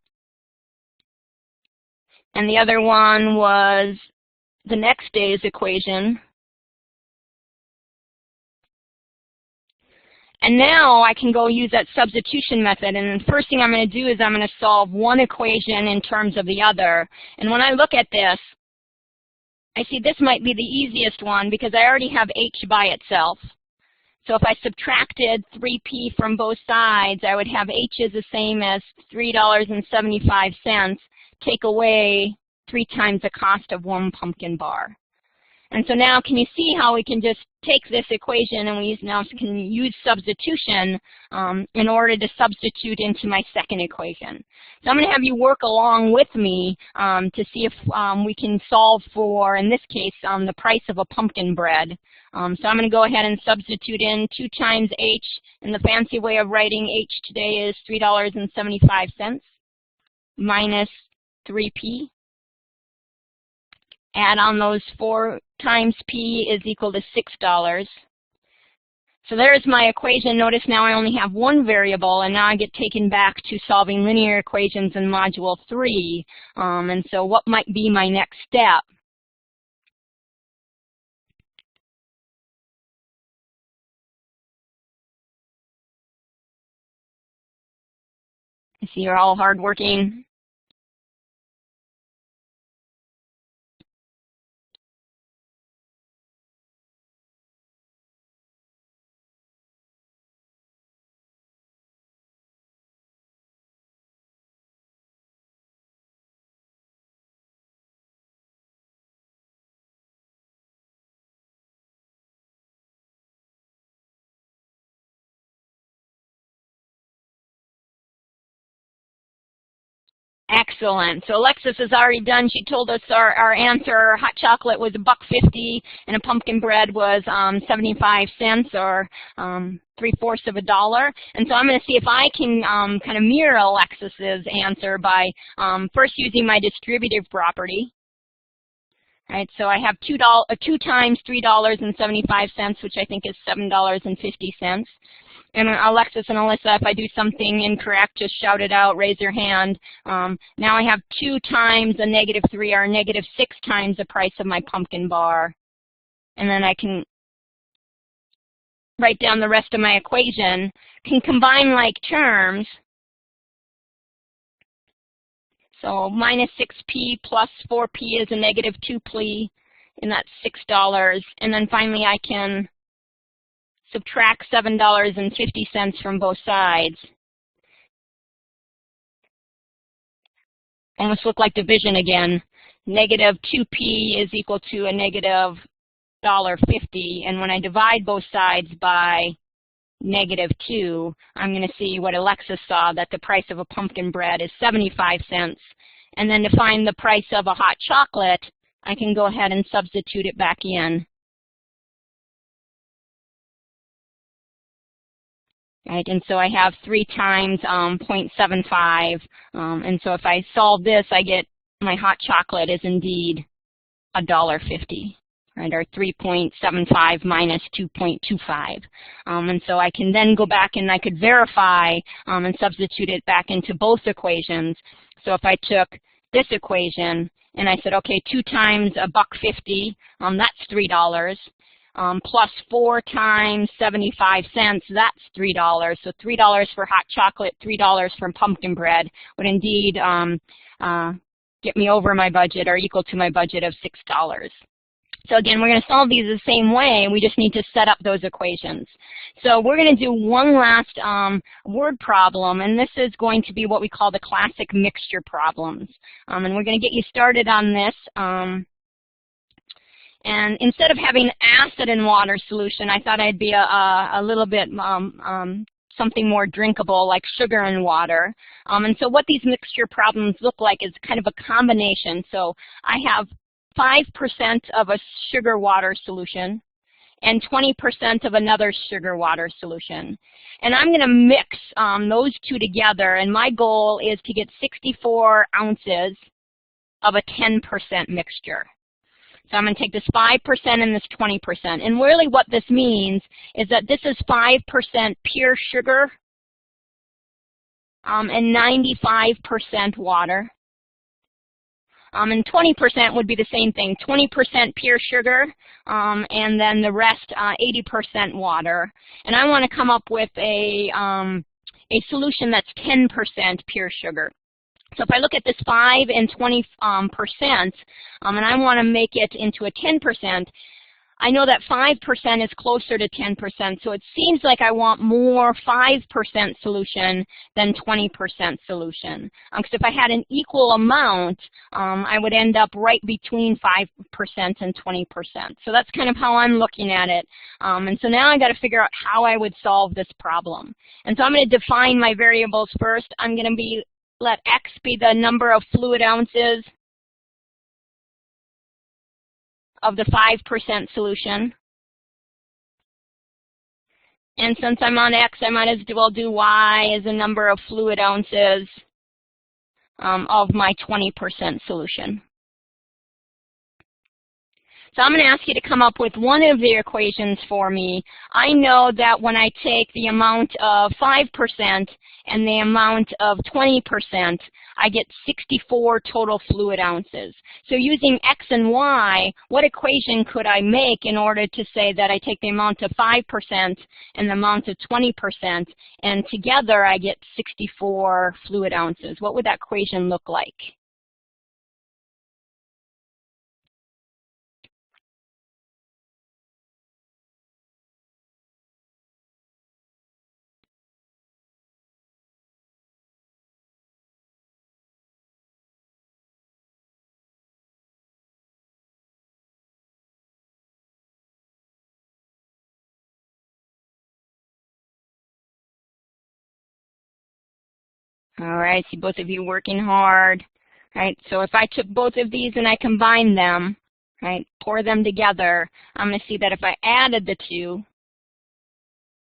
And the other one was the next day's equation. And now I can go use that substitution method. And the first thing I'm going to do is I'm going to solve one equation in terms of the other. And when I look at this, I see this might be the easiest one because I already have h by itself. So if I subtracted 3p from both sides, I would have h is the same as $3.75, take away 3 times the cost of one pumpkin bar. And so now can you see how we can just take this equation and we now can use substitution in order to substitute into my second equation. So I'm going to have you work along with me to see if we can solve for, in this case, the price of a pumpkin bread. So I'm going to go ahead and substitute in 2 times h. And the fancy way of writing h today is $3.75 minus 3p. Add on those 4 times p is equal to $6. So there's my equation. Notice now I only have one variable, and now I get taken back to solving linear equations in Module 3. And so what might be my next step? I see you're all hardworking. Excellent. So Alexis is already done. She told us our answer. Hot chocolate was $1.50 and a pumpkin bread was 75 cents, or 3/4 of a dollar. And so I'm going to see if I can kind of mirror Alexis's answer by first using my distributive property. Right, so I have 2 times $3.75, which I think is $7.50. And Alexis and Alyssa, if I do something incorrect, just shout it out, raise your hand. Now I have 2 times a -3, or -6 times the price of my pumpkin bar. And then I can write down the rest of my equation. Can combine like terms. So minus 6p plus 4p is a -2p, and that's $6. And then finally I can subtract $7.50 from both sides. Almost look like division again. -2p is equal to a -$1.50. And when I divide both sides by -2, I'm going to see what Alexis saw, that the price of a pumpkin bread is 75 cents. And then to find the price of a hot chocolate, I can go ahead and substitute it back in. Right, and so I have 3 times 0.75. And so if I solve this, I get my hot chocolate is indeed $1.50. Right, or 3.75 minus 2.25. And so I can then go back and I could verify and substitute it back into both equations. So if I took this equation and I said, okay, 2 times $1.50, that's $3. Plus 4 times 75 cents, that's $3. So $3 for hot chocolate, $3 for pumpkin bread would indeed get me over my budget, or equal to my budget of $6. So again, we're going to solve these the same way. We just need to set up those equations. So we're going to do one last word problem, and this is going to be what we call the classic mixture problems. And we're going to get you started on this. And instead of having acid and water solution, I thought I'd be a little bit something more drinkable, like sugar and water. And so what these mixture problems look like is kind of a combination. So I have 5% of a sugar water solution and 20% of another sugar water solution. And I'm going to mix those two together, and my goal is to get 64 ounces of a 10% mixture. So I'm going to take this 5% and this 20%. And really what this means is that this is 5% pure sugar and 95% water. And 20% would be the same thing, 20% pure sugar, and then the rest 80% water. And I want to come up with a solution that's 10% pure sugar. So if I look at this 5 and 20%, and I want to make it into a 10%, I know that 5% is closer to 10%, so it seems like I want more 5% solution than 20% solution. Because if I had an equal amount, I would end up right between 5% and 20%. So that's kind of how I'm looking at it. And so now I've got to figure out how I would solve this problem. And so I'm going to define my variables first. I'm going to let X be the number of fluid ounces of the 5% solution. And since I'm on X, I might as well do Y as the number of fluid ounces of my 20% solution. So I'm going to ask you to come up with one of the equations for me. I know that when I take the amount of 5% and the amount of 20%, I get 64 total fluid ounces. So using X and Y, what equation could I make in order to say that I take the amount of 5% and the amount of 20%, and together I get 64 fluid ounces? What would that equation look like? All right, see both of you working hard, right? So if I took both of these and I combined them, right, pour them together, I'm going to see that if I added the two,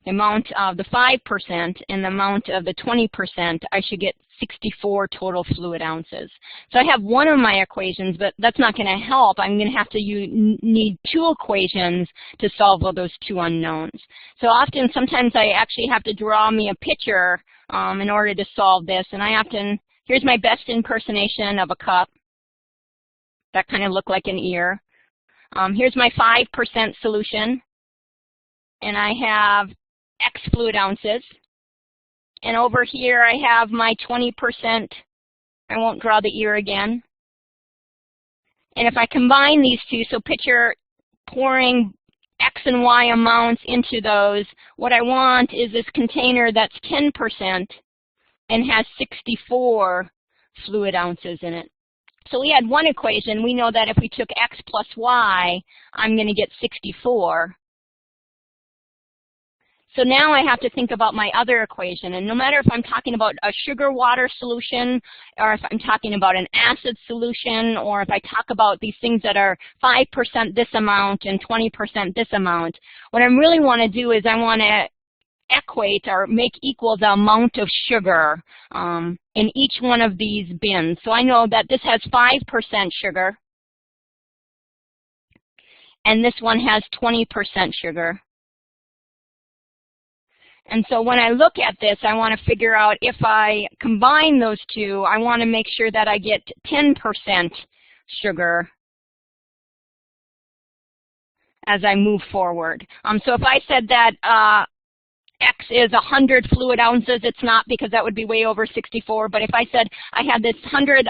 the amount of the 5% and the amount of the 20%, I should get 64 total fluid ounces. So I have one of my equations, but that's not going to help. I'm going to have to need two equations to solve all those two unknowns. So sometimes I actually have to draw me a picture in order to solve this. And here's my best impersonation of a cup. That kind of looked like an ear. Here's my 5% solution. And I have X fluid ounces. And over here I have my 20%. I won't draw the ear again. And if I combine these two, so picture pouring X and Y amounts into those, what I want is this container that's 10% and has 64 fluid ounces in it. So we had one equation. We know that if we took X plus Y, I'm going to get 64. So now I have to think about my other equation. And no matter if I'm talking about a sugar-water solution, or if I'm talking about an acid solution, or if I talk about these things that are 5% this amount and 20% this amount, what I really want to do is I want to equate or make equal the amount of sugar in each one of these bins. So I know that this has 5% sugar, and this one has 20% sugar. And so when I look at this, I want to figure out if I combine those two, I want to make sure that I get 10% sugar as I move forward. So if I said that X is 100 fluid ounces, it's not, because that would be way over 64. But if I said I had this 100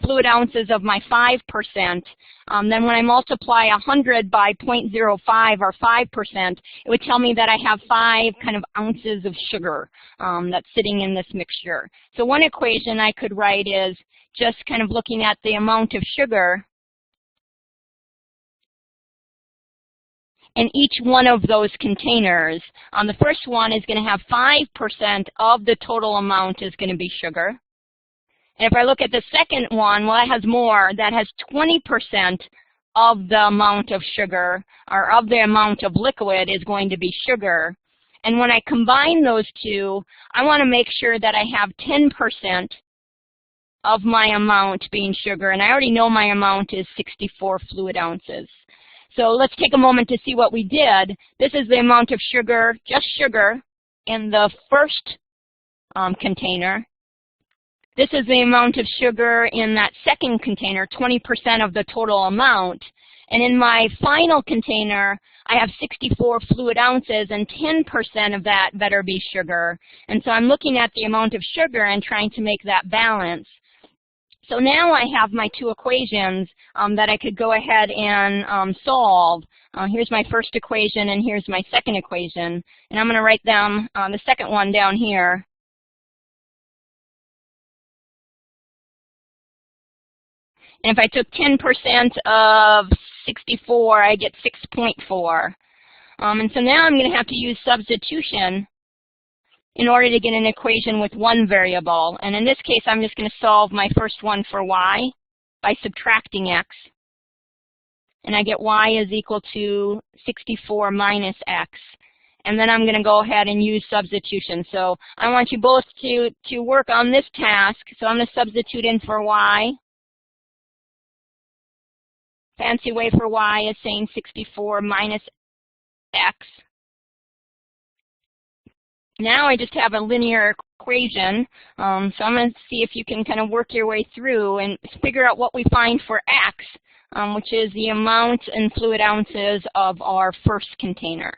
fluid ounces of my 5%, then when I multiply 100 by 0.05 or 5%, it would tell me that I have 5 kind of ounces of sugar that's sitting in this mixture. So one equation I could write is just kind of looking at the amount of sugar in each one of those containers. The first one is going to have 5% of the total amount is going to be sugar. And if I look at the second one, well, that has more. That has 20% of the amount of sugar, or of the amount of liquid is going to be sugar. And when I combine those two, I want to make sure that I have 10% of my amount being sugar. And I already know my amount is 64 fluid ounces. So let's take a moment to see what we did. This is the amount of sugar, just sugar, in the first container. This is the amount of sugar in that second container, 20% of the total amount. And in my final container, I have 64 fluid ounces, and 10% of that better be sugar. And so I'm looking at the amount of sugar and trying to make that balance. So now I have my two equations that I could go ahead and solve. Here's my first equation, and here's my second equation. And I'm going to write them, the second one down here. And if I took 10% of 64, I get 6.4. And so now I'm going to have to use substitution in order to get an equation with one variable. And in this case, I'm just going to solve my first one for y by subtracting x. And I get y is equal to 64 minus x. And then I'm going to go ahead and use substitution. So I want you both to work on this task. So I'm going to substitute in for y. Fancy way for y is saying 64 minus x. Now I just have a linear equation, so I'm going to see if you can kind of work your way through and figure out what we find for x, which is the amount in fluid ounces of our first container.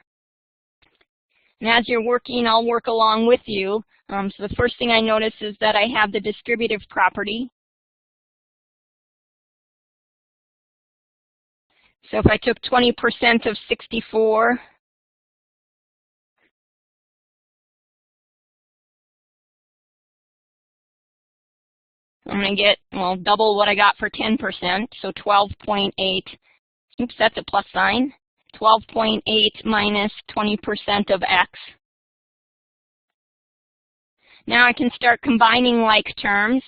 And as you're working, I'll work along with you. So the first thing I notice is that I have the distributive property. So if I took 20% of 64, I'm going to get, well, double what I got for 10%, so 12.8. Oops, that's a plus sign. 12.8 minus 20% of x. Now I can start combining like terms.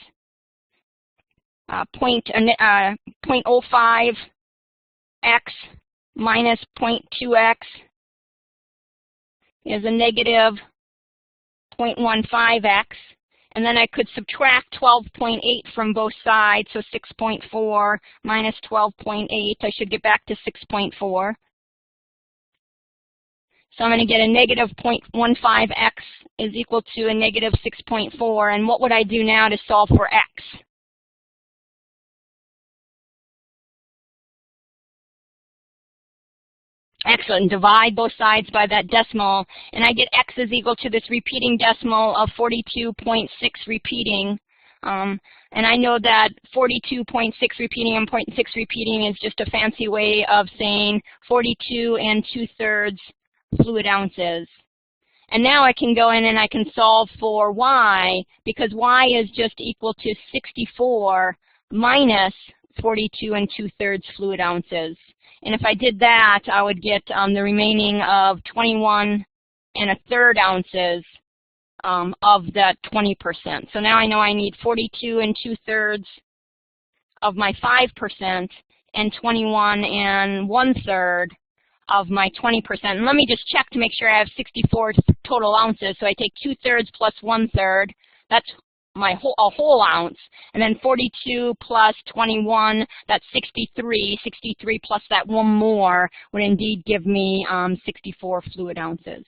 0.05 x minus 0.2x is a negative 0.15x. And then I could subtract 12.8 from both sides, so 6.4 minus 12.8. I should get back to 6.4. So I'm going to get a negative 0.15x is equal to a negative 6.4. And what would I do now to solve for x? Excellent. Divide both sides by that decimal, and I get x is equal to this repeating decimal of 42.6 repeating. And I know that 42.6 repeating and 0.6 repeating is just a fancy way of saying 42 and 2/3 fluid ounces. And now I can go in and I can solve for y, because y is just equal to 64 minus 42 and 2/3 fluid ounces. And if I did that, I would get the remaining of 21 1/3 ounces of that 20%. So now I know I need 42 2/3 of my 5% and 21 1/3 of my 20%. And let me just check to make sure I have 64 total ounces. So I take 2/3 plus 1/3. That's my whole ounce, and then 42 plus 21, that's 63. 63 plus that one more would indeed give me 64 fluid ounces.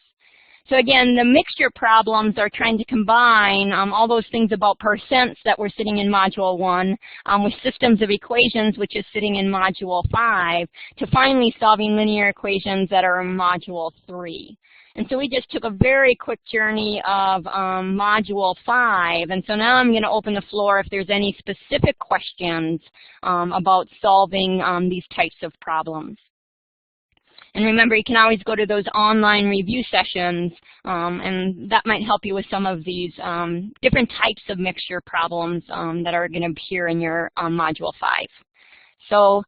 So again, the mixture problems are trying to combine all those things about percents that were sitting in Module 1 with systems of equations, which is sitting in Module 5, to finally solving linear equations that are in Module 3. And so we just took a very quick journey of Module 5. And so now I'm going to open the floor if there's any specific questions about solving these types of problems. And remember, you can always go to those online review sessions, and that might help you with some of these different types of mixture problems that are going to appear in your Module 5. So